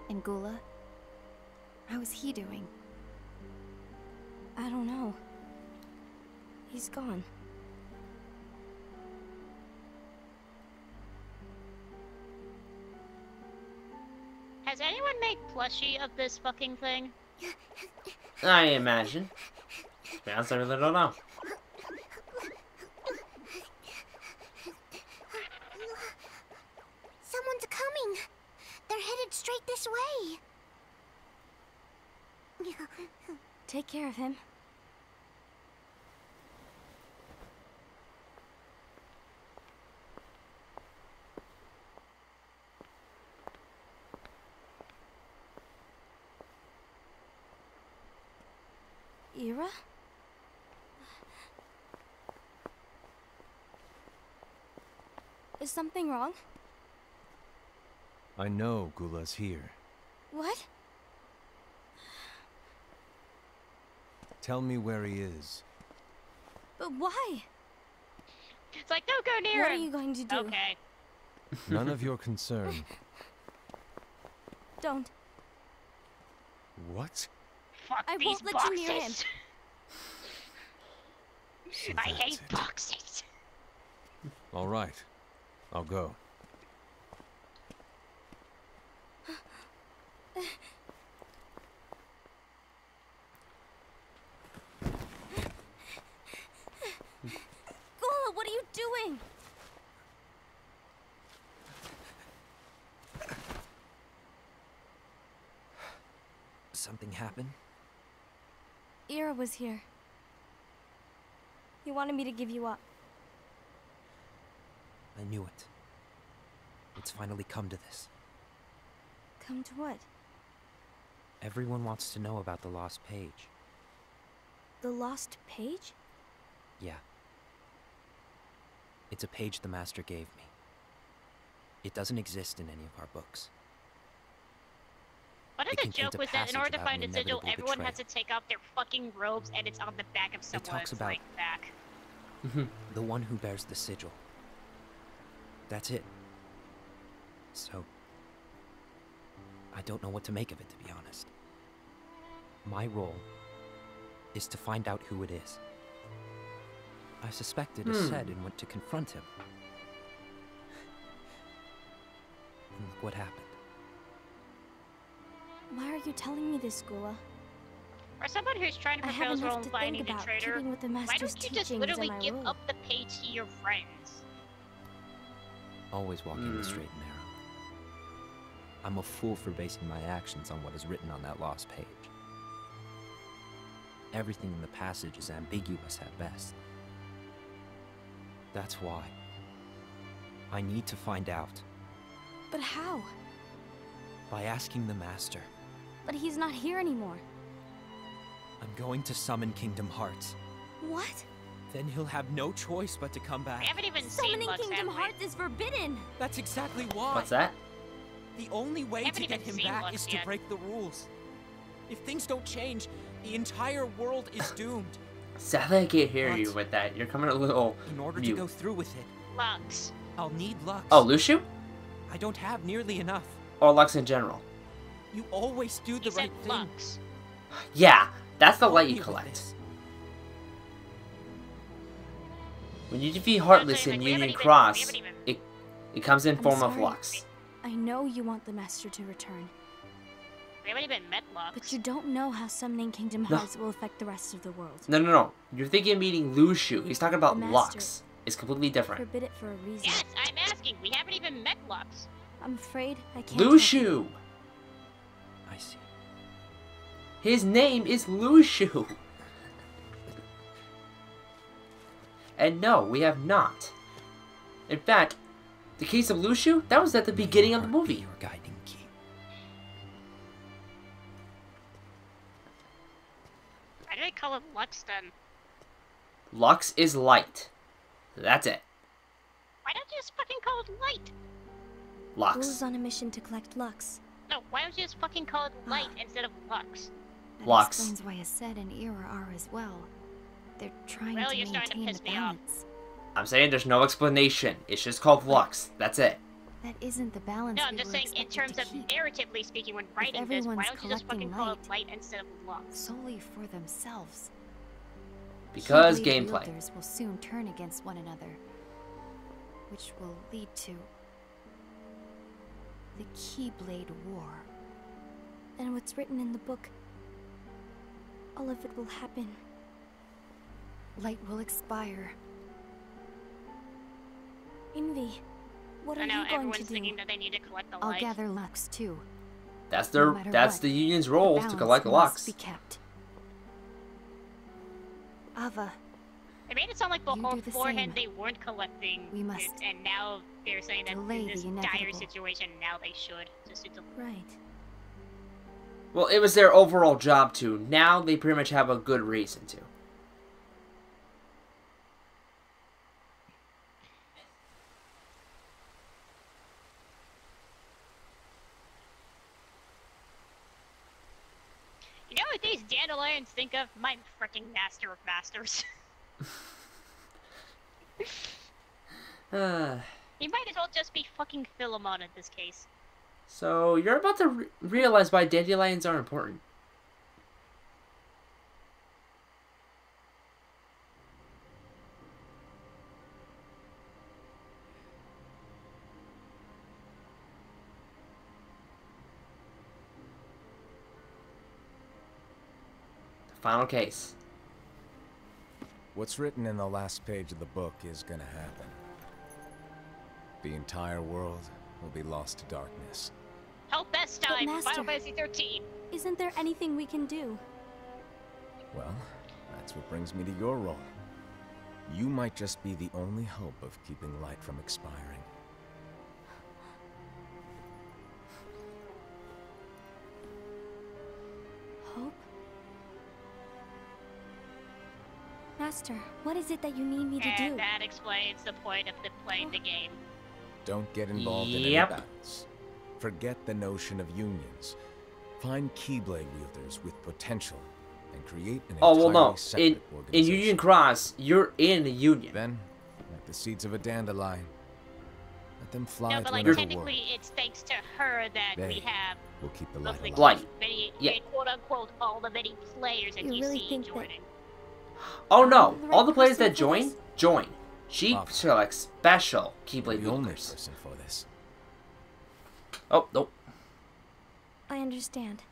And Gula? How is he doing? I don't know. He's gone. Has anyone made plushie of this fucking thing? I imagine. To be honest, I really don't know. Someone's coming. They're headed straight this way. Take care of him. Ira? Is something wrong? I know Gula's here. What? Tell me where he is. But why? It's like, don't go near What him. are you going to do? Okay. None of your concern. Don't. What? Fuck I these won't let you near him. boxes. So I that's hate it. boxes. All right. I'll go. Gula, what are you doing? Something happened? Ira was here. He wanted me to give you up. I knew it. It's finally come to this. Come to what? Everyone wants to know about the lost page. The lost page? Yeah. It's a page the Master gave me. It doesn't exist in any of our books. What It if the contains joke a was that in passage order to about find an a sigil, inevitable everyone has to betrayal. take off their fucking robes and it's on the back of someone's talks about- like, back. The one who bears the sigil. That's it. So, I don't know what to make of it, to be honest. My role is to find out who it is. I suspected Aced and went to confront him. And look what happened. Why are you telling me this, Gula? For someone who's trying to I have propose enough role in to finding think the about, traitor, keeping with the why Master's don't you just teachings literally and my give rule. up the page to your friends? Always walking the straight and narrow. I'm a fool for basing my actions on what is written on that lost page. Everything in the passage is ambiguous at best. That's why. I need to find out. But how? By asking the Master. But he's not here anymore. I'm going to summon Kingdom Hearts. What? Then he'll have no choice but to come We back. haven't even seen Summoning Lux, Kingdom have we? Hearts is forbidden! That's exactly why. What's that? The only way Haven't to get even him seen back Lux is to yet. break the rules. If things don't change, the entire world is doomed. Sadly, I can't hear you What? with that. You're coming a little In order mute. to go through with it, Lux. I'll need Lux. Oh, Lushu? I don't have nearly enough. Or Lux in general? You always do the You said right thing. Lux. Yeah, that's the Help light me you with collect. this. When you defeat Heartless Like, in we haven't Union even- Cross, we haven't even- it comes in I'm form of sorry. Lux. I know you want the Master to return, We haven't even met Lux. but you don't know how summoning Kingdom No. Hearts will affect the rest of the world. No. You're thinking of meeting Lushu. He's talking about The Lux. Master. It's completely different. Forbid it for a reason. Yes, I'm asking. We haven't even met Lux. I'm afraid I can't help you. Lushu! I see. His name is Lushu! And no, we have not. In fact, the case of Lushu, that was at the beginning of the Heart be movie. Your guiding key. Why do they call it Lux then? Lux is light. That's it. Why don't you just fucking call it Light? Lux. Gula's on a mission to collect Lux. No, why don't you just fucking call it Light instead of Lux? That Lux. explains why Aced and Ira are as well. They're trying Well, to you're starting to maintain piss the me off. balance. I'm saying there's no explanation. It's just called Lux. That's it. That isn't the balance No, I'm we just were saying in expected terms to of keep. narratively speaking, when writing this, why everyone's don't you just fucking collecting call it light- Light instead of Lux? Solely for themselves. Because Keyblade gameplay. wielders will soon turn against one another, which will lead to the Keyblade War. And what's written in the book, all of it will happen. Light will expire. Envy, What are I know you going everyone's to do? thinking that they need to collect the I'll light. gather Lux too. That's No their matter that's what, the union's The role to balance collect must Lux. be kept. Ava, They made it sound like You do the beforehand same. they weren't collecting We it, must and now they're saying that delay in the this dire inevitable. situation, now they should. Just to right. Well, it was their overall job to. Now they pretty much have a good reason to. You know what these dandelions think of? My freaking master of masters. He might as well just be fucking Philemon in this case. So you're about to realize why dandelions are important. The final case. What's written in the last page of the book is gonna happen. The entire world will be lost to darkness. Help best But time, Master- Final Fantasy 13. Isn't there anything we can do? Well, that's what brings me to your role. You might just be the only hope of keeping light from expiring. Hope? Master, what is it that you need me to And do? that explains the point of playing the game. Don't get involved in any Yep. battles. Forget the notion of unions. Find Keyblade wielders with potential and create an Oh well, entirely no. separate In organization. Union Cross, you're in a union. Then, like the seeds of a dandelion, let them fly No, to but like another technically world. it's thanks to her that we They have will keep the mostly light alive. many, Yeah. quote unquote, all the many players that You you really see think that- joining. Oh no! I'm the All right the players person that for join, this? join. She Awful. selects special Keyblade The only wielders. person for this. Oh nope. I understand.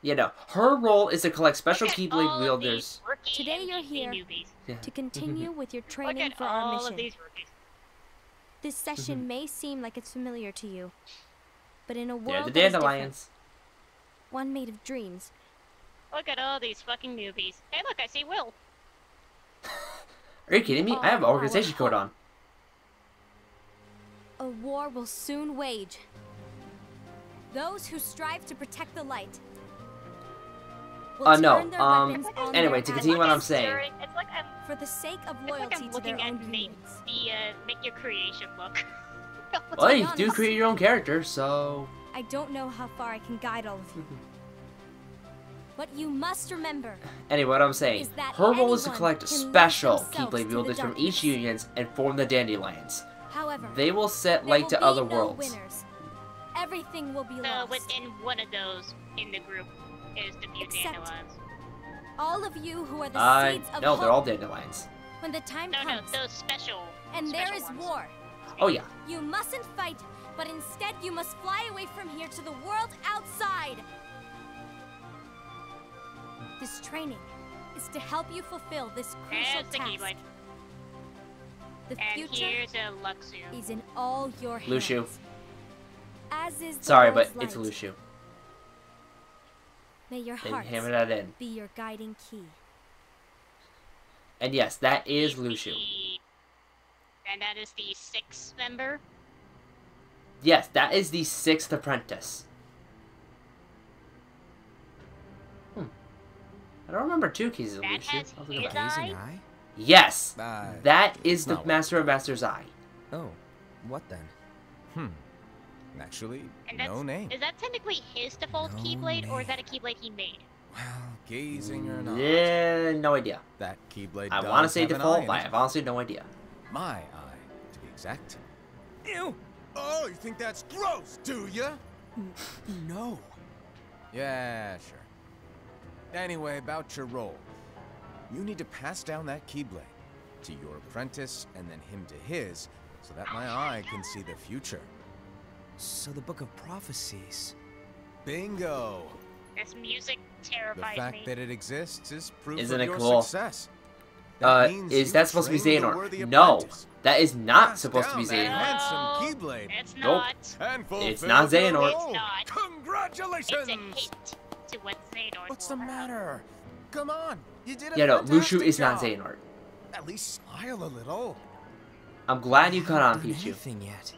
Yeah, no. Her role is to collect special Look at Keyblade all of wielders. these rookie Today you're NPC here newbies. Yeah. To continue with your Look training at for our all mission. of these rookies. This session may seem like it's familiar to you, but in a They're world the that is different, dandelions. one made of dreams, Look at all these fucking newbies. Hey, look, I see Will. Are you kidding me? I have an organization code on. a war will soon wage. Those who strive to protect the light will No, turn their weapons on anyway, their to allies continue what I'm saying. It's like I'm, for the sake of it's like loyalty I'm to their looking at own make unions. make your creation look. Well, be you do honest. create your own character, so... I don't know how far I can guide all of you. What you must remember, Anyway, what I'm saying, Is that her role is to anyone collect can lead special themselves Keyblade to the wielders from each darkness. unions and form the dandelions. however, They will set there light will to be other no worlds. winners. Everything will be So lost. within one of those in the group is the few Except- dandelions. All of you who are the seeds of No, hope. they're all dandelions. When the time No, no, comes, those special. and there special is ones. war, Oh yeah. you mustn't fight, but instead you must fly away from here to the world outside. This training is to help you fulfill this crucial There's the task. Keyblade. The And future here's a Luxu. is in all your hands. Lucio. As is the Sorry, but world's it's light. Lucio. May your They heart hammer that in. be your guiding key. And yes, that is the- Lucio. And that is the 6th member. Yes, that is the 6th apprentice. I don't remember two keys of That Lucio. has I'll think his about it. eye? An eye? Yes! Ah, That is the not what- Master of Master's Eye. Oh, what then? Actually, And that's, no name. Is that technically his default No Keyblade, or is that a name. Keyblade he made? Well, gazing or not, Yeah, no idea. that Keyblade I does want to say have an default, eye but I in it. have honestly no idea. My eye, to be exact. Ew! Oh, you think that's gross, do ya? No. Yeah, sure. Anyway, about your role. You need to pass down that Keyblade to your apprentice and then him to his, so that my eye can see the future. So the Book of Prophecies. Bingo! This music The terrifies fact me. that it exists is proof Isn't of it your cool? success. is that supposed to be Xehanort? No, that is not supposed to be Xehanort. Handsome No, Keyblade. it's Nope. not. And It's not fulfill the Xehanort. role. It's not. Congratulations! It's a hint to what Xehanort What's the will. matter? Come on, you did a Yeah, no, fantastic Lucio is not job. Xehanort. At least smile a little. I'm glad you caught on, Done Pichu. anything yet?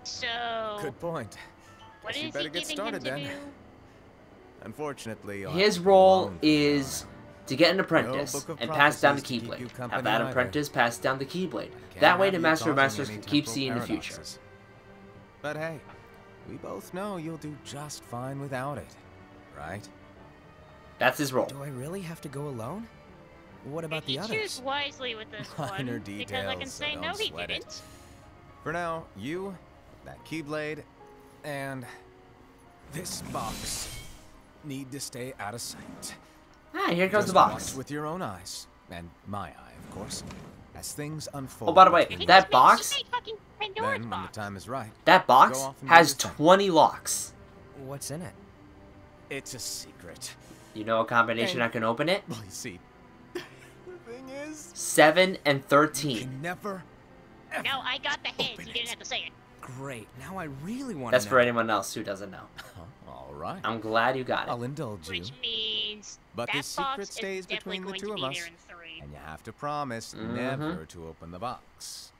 So, Good point. what Guess you is better he get giving started him to then. do? Unfortunately, you'll His have to be role alone for is to get an apprentice book of and pass down the prophecies to keep you Keyblade. company Have that either. apprentice pass down the Keyblade. Can't That way have the you Master of causing Masters any can keep temporal seeing the future. paradoxes. But hey, we both know you'll do just fine without it, right? That's his role. Do I really have to go alone? What about You the choose others? wisely with this Minor one, because I can details, so say no, don't he sweat it. didn't. For now, you, that Keyblade, and this box need to stay out of sight. Ah, here comes Just the box. watch with your own eyes, and my eye, of course, as things unfold. Oh, by the way, between that you. box, He made fucking Pandora's Then, when the box. time is right, that box Go off and do has your thing. 20 locks. What's in it? it's a secret. You know a combination And- I can open it? Well, you see, the thing is, 7 and you 13. can never, ever. No, I got the hint. Open You didn't it. have to say it. Great. Now I really want to That's know. for anyone else who doesn't know. All right. I'm glad you got I'll it. indulge you, Which means but that this secret box stays is definitely between the going two to of be us, there in 3. and you have to promise Mhm. never to open the box.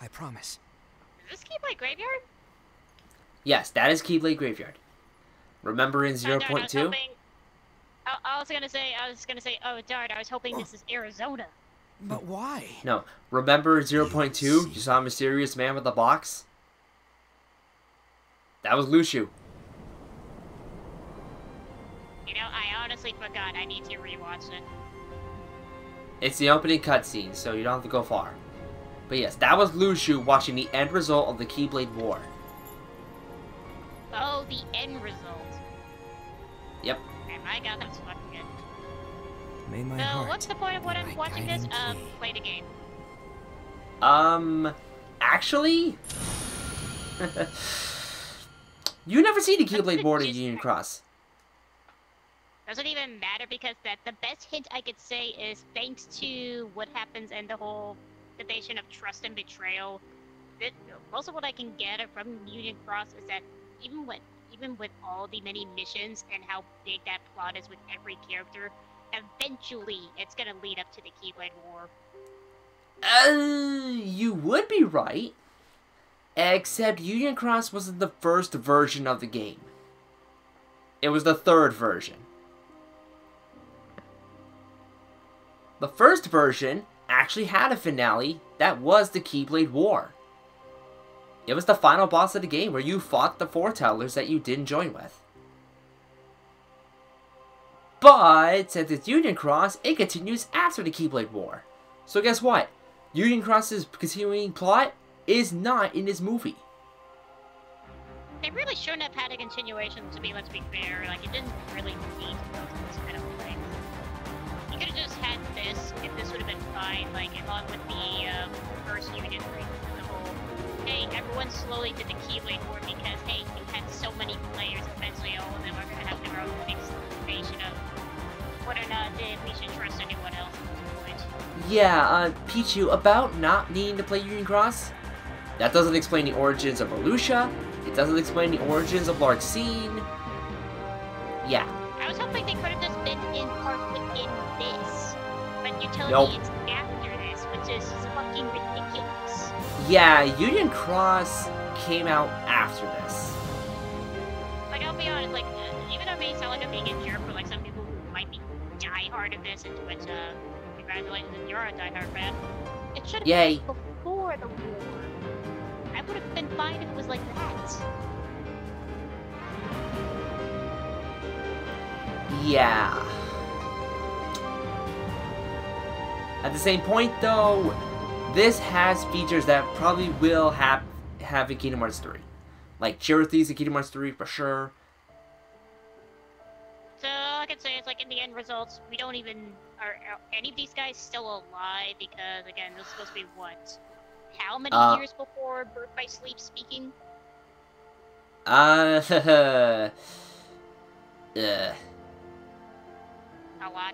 I promise. Is this Keyblade Graveyard? Yes, that is Keyblade Graveyard. Remember in Oh, darn, I was 0.2? hoping- I was gonna say, oh darn, I was hoping this is Arizona. But why? No. Remember in 0.2? You saw a mysterious man with a box? That was Lucio. You know, I honestly forgot. I need to rewatch it. It's the opening cutscene, so you don't have to go far. But yes, that was Lucio watching the end result of the Keyblade War. Oh, the end result. Yep. Oh my god, that's fucking good. May my So, heart what's the point of what be I'm my watching this? guiding key. Play the game. Actually? You never seen the Keyblade War to Just- Union Cross. Doesn't even matter because the best hint I could say is thanks to what happens in the whole division of trust and betrayal. Most of what I can get from Union Cross is that even with all the many missions and how big that plot is with every character, eventually it's gonna lead up to the Keyblade War. You would be right. Except Union Cross wasn't the first version of the game. It was the third version. The first version actually had a finale that was the Keyblade War. It was the final boss of the game where you fought the foretellers that you didn't join with. But since it's Union Cross, it continues after the Keyblade War. So guess what? Union Cross's continuing plot is not in this movie. They really shouldn't have had a continuation, let's be fair. Like, it didn't really need to go to this, I don't think. You could have just had this, and this would have been fine, like, along with the first Union thing, the whole, hey, everyone slowly did the Keyblade War because, hey, you had so many players, eventually all of them are going to have their own explanation of whether or not we should trust anyone else at this point. Yeah, Pichu, about not needing to play Union Cross, that doesn't explain the origins of Marluxia. It doesn't explain the origins of Larxene. Yeah. I was hoping they could have just been in part within this, but you're telling Nope. me it's after this, which is fucking ridiculous. Yeah, Union Cross came out after this. Like, I'll be honest, like, even though it may sound like I'm being a jerk for, like, some people who might be diehard of this, and which, congratulations, you're a diehard fan. It should have Yay. been before the war. I would have been fine if it was like that. Yeah. At the same point, though, this has features that probably will have in Kingdom Hearts 3. Like Chirithy's in Kingdom Hearts 3 for sure. So, all I can say is, like, in the end results, we don't even... Are any of these guys still alive? Because, again, this is supposed to be what? How many years before Birth by Sleep speaking? Yeah. A lot.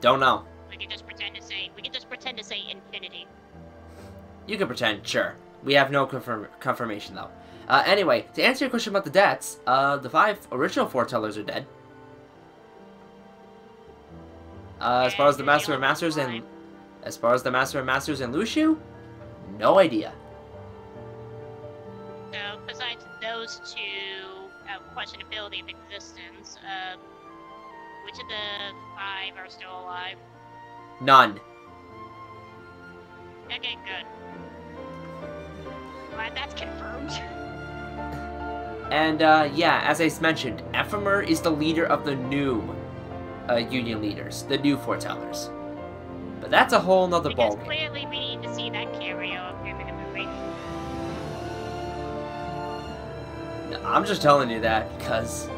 Don't know. We can just pretend to say infinity. You can pretend, sure. We have no confirmation, though. Anyway, to answer your question about the deaths, the 5 original foretellers are dead. As far as the Master and Masters and Luxu, no idea. So, besides those two, questionability of existence, which of the 5 are still alive? None. Okay, good. Glad that's confirmed. And, yeah, as I mentioned, Ephemer is the leader of the new Union leaders, the new foretellers. But that's a whole nother ballgame. Clearly we need to see that cameo of him in a movie. I'm just telling you that, because,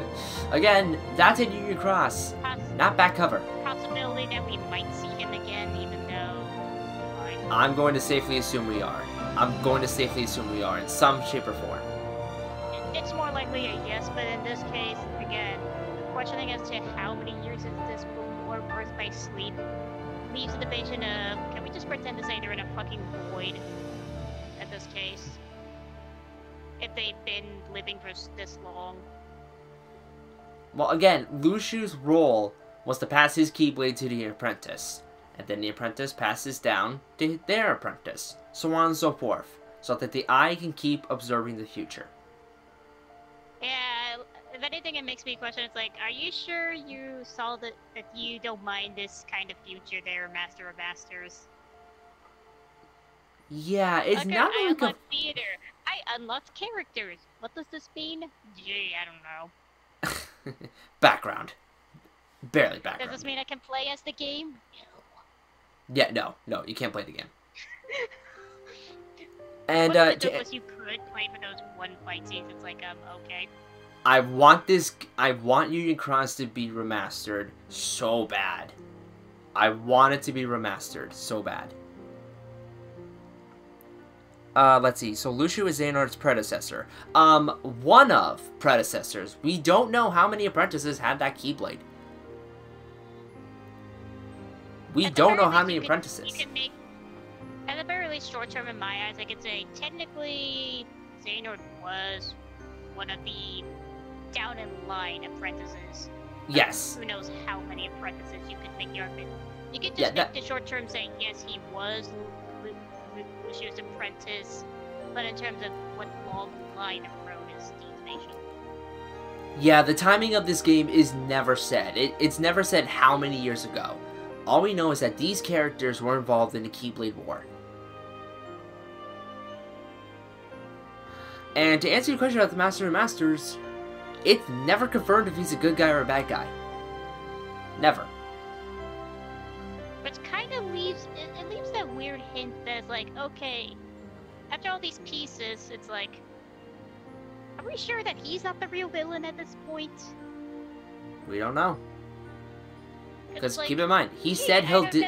again, that's in Union Cross, not back cover. Possibility that we might see him again, even though... I'm going to safely assume we are. In some shape or form. It's more likely a yes, but in this case, again, questioning as to how many years is this before birth by sleep leaves the debation of, can we just pretend to say they're in a fucking void at this case? If they've been living for this long. Well, again, Luxu's role was to pass his Keyblade to the apprentice, and then the apprentice passes down to their apprentice, so on and so forth, so that the eye can keep observing the future. Yeah, if anything, it makes me question, it's like, are you sure you saw that you don't mind this kind of future there, Master of Masters? Yeah, it's okay, not I really... unlocked theater. I unlocked characters. What does this mean? Gee, I don't know. Background. Barely background. Does this mean I can play as the game? Yeah, no, you can't play the game. And, you could play for those one fight scenes, it's like, okay. I want Union Cross to be remastered so bad. I want it to be remastered so bad. Let's see. So Luxu is Xehanort's predecessor. One of predecessors. We don't know how many apprentices had that Keyblade. We don't know how many apprentices. You can make, at the very least, short term in my eyes, I could say technically Xehanort was one of the down in line apprentices. Yes. Who knows how many apprentices you could make the argument. You could just make the short term saying yes, he was Luxu's apprentice, but in terms of what long line of road is Steve's Nation. Yeah, the timing of this game is never said. It's never said how many years ago. All we know is that these characters were involved in the Keyblade War. And to answer your question about the Master of Masters, it's never confirmed if he's a good guy or a bad guy. Never. Which kind of leaves, it leaves that weird hint that it's like, okay, after all these pieces, it's like, are we sure that he's not the real villain at this point? We don't know. Because like, keep in mind, he said he'll do.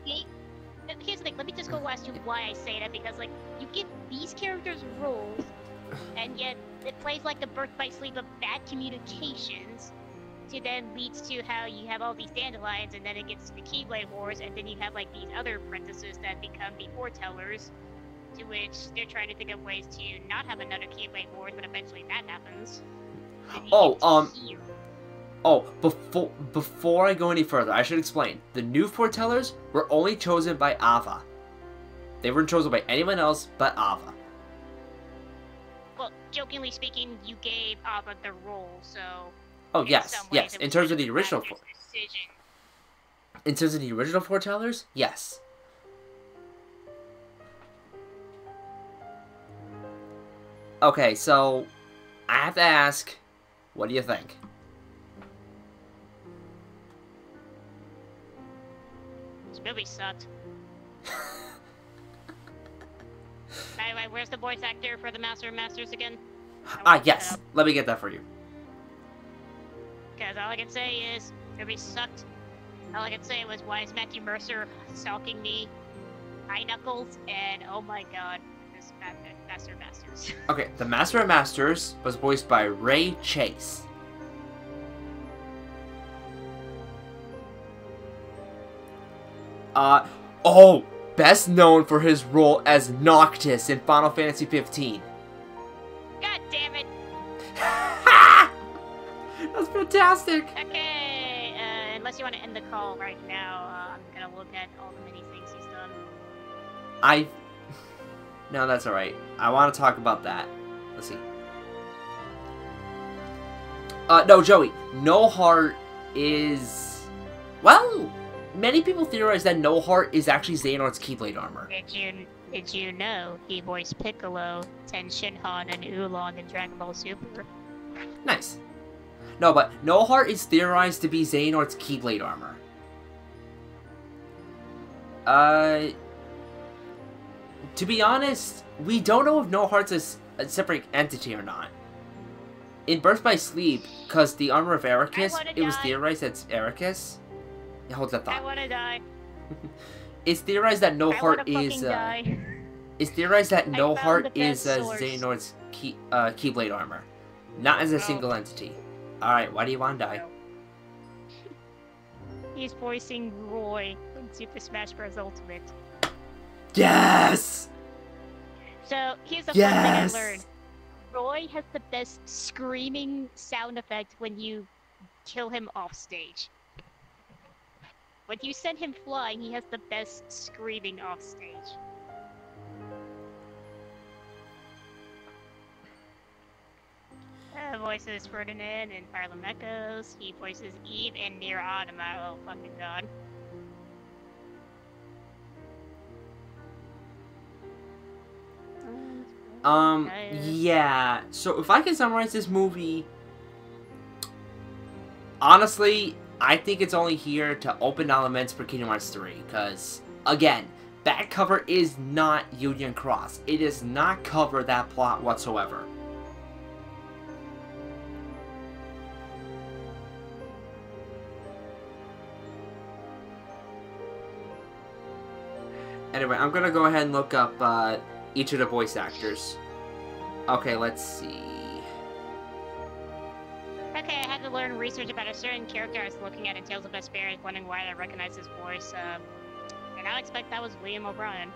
Here's the thing. Let me just go ask you why I say that. Because like, you give these characters roles, and yet it plays like the birth by sleep of bad communications. To then leads to how you have all these dandelions, and then it gets to the Keyblade Wars, and then you have like these other apprentices that become the foretellers, to which they're trying to think of ways to not have another Keyblade Wars, but eventually that happens. Before I go any further, I should explain. The new foretellers were only chosen by Ava. They weren't chosen by anyone else but Ava. Well, jokingly speaking, you gave Ava the role, so... Oh, yes. In terms of the original foretellers, yes. Okay, so I have to ask, what do you think? This movie sucked. By the way, where's the voice actor for the Master of Masters again? Yes. Let me get that for you. Because all I can say is, movie sucked. All I can say was, why is Matthew Mercer stalking me? Eye Knuckles, and oh my god, this Master of Masters. Okay, the Master of Masters was voiced by Ray Chase. Oh, best known for his role as Noctis in Final Fantasy 15. God damn it. That's fantastic. Okay, unless you want to end the call right now, I'm gonna look at all the many things he's done. No, that's alright. I want to talk about that. Let's see. No, Joey. No Heart is... Well, many people theorize that No Heart is actually Xehanort's Keyblade armor. Did you know he voiced Piccolo, Ten Shinhan, and Oolong in Dragon Ball Super? Nice. No, but No Heart is theorized to be Xehanort's Keyblade armor. To be honest, we don't know if No Heart's a separate entity or not. In Birth by Sleep, because the armor of Ericus, it was theorized that it's Ericus. Yeah, hold that thought. I wanna die. It's theorized that No Heart is. It's theorized that No Heart is Xehanort's Keyblade armor, not as a single entity. All right, why do you want to die? He's voicing Roy in Super Smash Bros. Ultimate. Yes. So here's the fun thing I learned. Roy has the best screaming sound effect when you kill him off stage. When you send him flying, he has the best screaming off stage. Voices Ferdinand in Fire Emblem Echoes. He voices Eve in Nier Automata. Oh fucking god. Yeah. So if I can summarize this movie, honestly, I think it's only here to open elements for Kingdom Hearts 3, because, again, back cover is not Union Cross. It does not cover that plot whatsoever. Anyway, I'm gonna go ahead and look up each of the voice actors. Okay, let's see. Okay, I had to learn research about a certain character I was looking at in Tales of Vesperia, wondering why I recognized his voice. And I expect that was William O'Brien.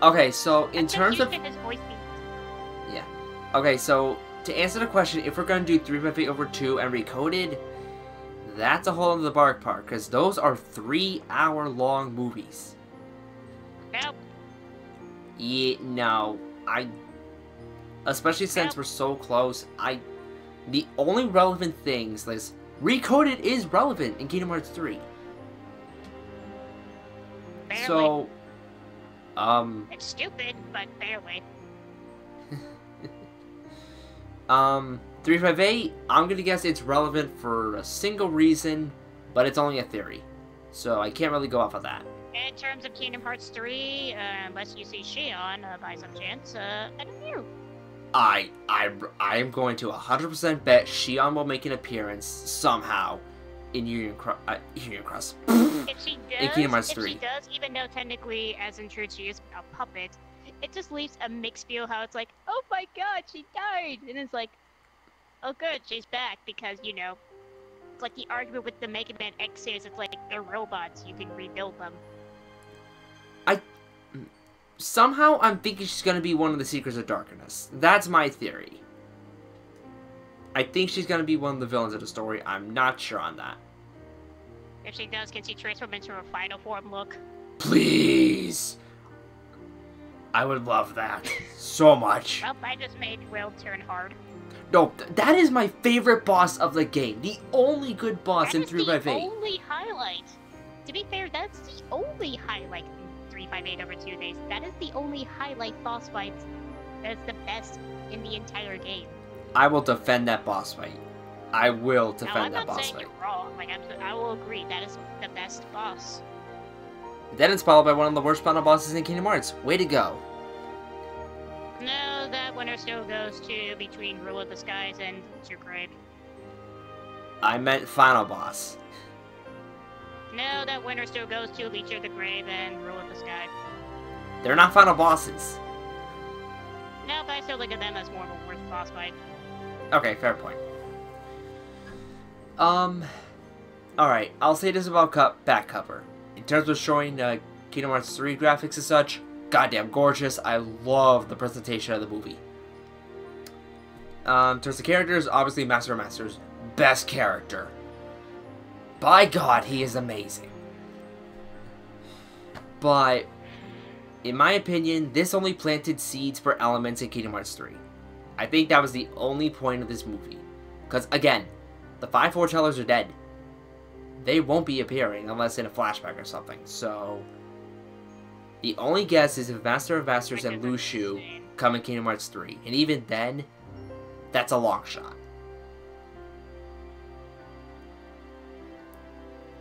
Okay, so in terms of... his voice yeah. Okay, so to answer the question, if we're gonna do 3x8 over 2 and Recoded, that's a whole other bark part, because those are 3-hour-long movies. Nope. Yeah, no. Especially since we're so close, the only relevant things, Liz, Recoded is relevant in Kingdom Hearts 3. Barely. So, It's stupid, but barely. 358, I'm gonna guess it's relevant for a single reason, but it's only a theory. So I can't really go off of that. In terms of Kingdom Hearts 3, unless you see Shion by some chance, I don't know. I am going to 100% bet Shion will make an appearance somehow in Union Cross. If she does, in Kingdom Hearts 3. If she does, even though technically, as in truth, she is a puppet, it just leaves a mixed feel how it's like, oh my god, she died! And it's like, oh good, she's back, because, you know, it's like the argument with the Mega Man X series, it's like, they're robots, you can rebuild them. Somehow, I'm thinking she's going to be one of the Seekers of Darkness. That's my theory. I think she's going to be one of the villains of the story. I'm not sure on that. If she does, can she transform into her final form look? Please! I would love that so much. Well, I just made Will turn hard. No, that is my favorite boss of the game. The only good boss in 3x8. That is the only highlight. To be fair, that's the only highlight in 358 over 2 days. That is the only highlight boss fight that's the best in the entire game. I will defend that boss fight. I will defend that boss fight. I'm not saying you're wrong. Like, I will agree. That is the best boss. Then it's followed by one of the worst final bosses in Kingdom Hearts. Way to go. No, that winner still goes to between Rule of the Skies and Your Grave. I meant final boss. No, that winner still goes to Leech of the Grave and Rule of the Sky. They're not final bosses. No, but I still look at them as more of a worst boss fight. Okay, fair point. Alright, I'll say this about back cover. In terms of showing Kingdom Hearts 3 graphics and such, goddamn gorgeous. I love the presentation of the movie. In terms of characters, obviously Master of Masters, best character. By God, he is amazing. But, in my opinion, this only planted seeds for elements in Kingdom Hearts 3. I think that was the only point of this movie. Because, again, the 5 foretellers are dead. They won't be appearing unless in a flashback or something. So, the only guess is if Master of Masters and Luxu come in Kingdom Hearts 3. And even then, that's a long shot.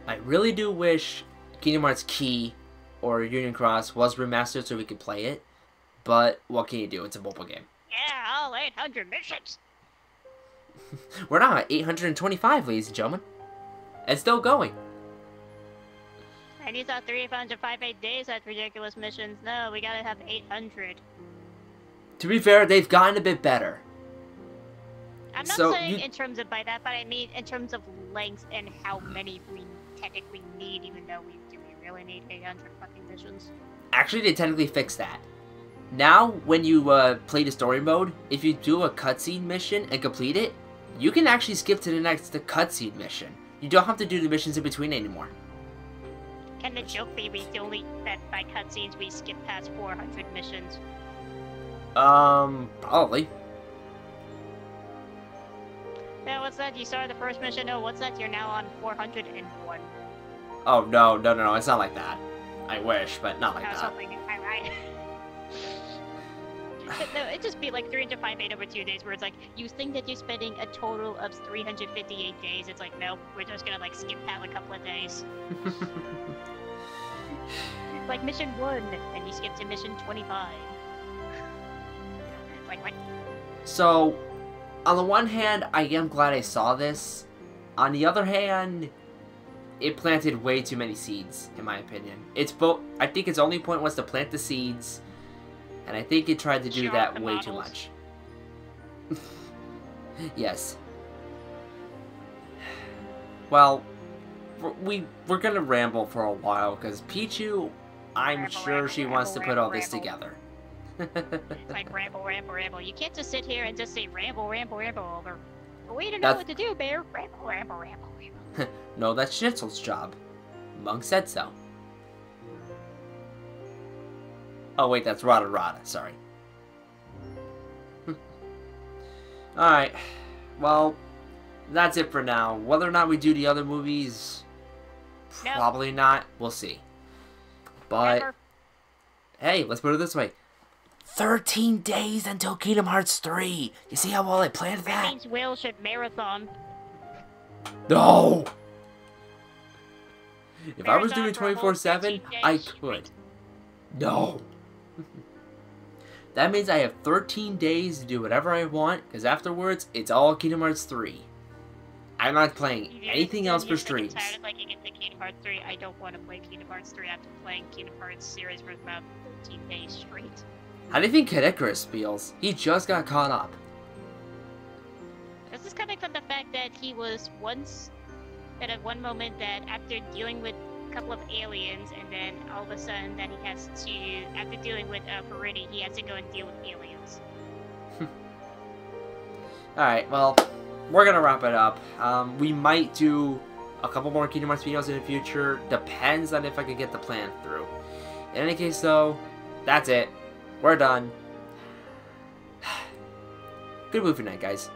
I really do wish Kingdom Hearts Key or Union Cross was remastered so we could play it. But what can you do? It's a mobile game. Yeah, all 800 missions. We're now at 825, ladies and gentlemen. And still going. And you thought 358 days, that's ridiculous missions. No, we gotta have 800. To be fair, they've gotten a bit better. I'm not saying in terms of by that, but I mean in terms of length and how many we technically need, even though do we really need 800 fucking missions? Actually, they technically fixed that. Now, when you play the story mode, if you do a cutscene mission and complete it, you can actually skip to the next cutscene mission. You don't have to do the missions in between anymore. Can the joke be only that by cutscenes we skip past 400 missions? Probably. Yeah, what's that? You started the first mission? Oh, what's that? You're now on 401. Oh, no, it's not like that. I wish, but not like that. Something, right? No, it'd just be like 358 over 2 days, where it's like, you think that you're spending a total of 358 days. It's like, nope, we're just gonna like skip that a couple of days. Like mission 1, and you skip to mission 25. It's like, what? So, on the one hand, I am glad I saw this. On the other hand, it planted way too many seeds, in my opinion. It's both. I think its only point was to plant the seeds. And I think it tried to do that way too much. Yes. Well, we're gonna ramble for a while, because Pichu, I'm sure she wants to put all this together. It's like ramble. You can't just sit here and just say ramble over. We don't know what to do, Bear. Ramble. No, that's Schnitzel's job. Monk said so. Oh wait, that's Rada, sorry. Alright, well, that's it for now. Whether or not we do the other movies, probably not. We'll see. But, hey, let's put it this way. 13 days until Kingdom Hearts 3. You see how well I planned that? That means Will should marathon. No! If I was doing 24/7, I could. No! That means I have 13 days to do whatever I want, because afterwards, it's all Kingdom Hearts 3. I'm not playing anything else for streams. Tired of liking it to Kingdom Hearts 3. I don't want to play Kingdom Hearts 3 after playing Kingdom Hearts series for about 13 days straight. How do you think Kid Icarus feels? He just got caught up. This is coming from the fact that he was once, at one moment that after dealing with a couple of aliens, and then all of a sudden that he has to, after dealing with Perini, he has to go and deal with aliens. Alright, well, we're gonna wrap it up. We might do a couple more Kingdom Hearts videos in the future. Depends on if I can get the plan through. In any case, though, that's it. We're done. Good movie night, guys.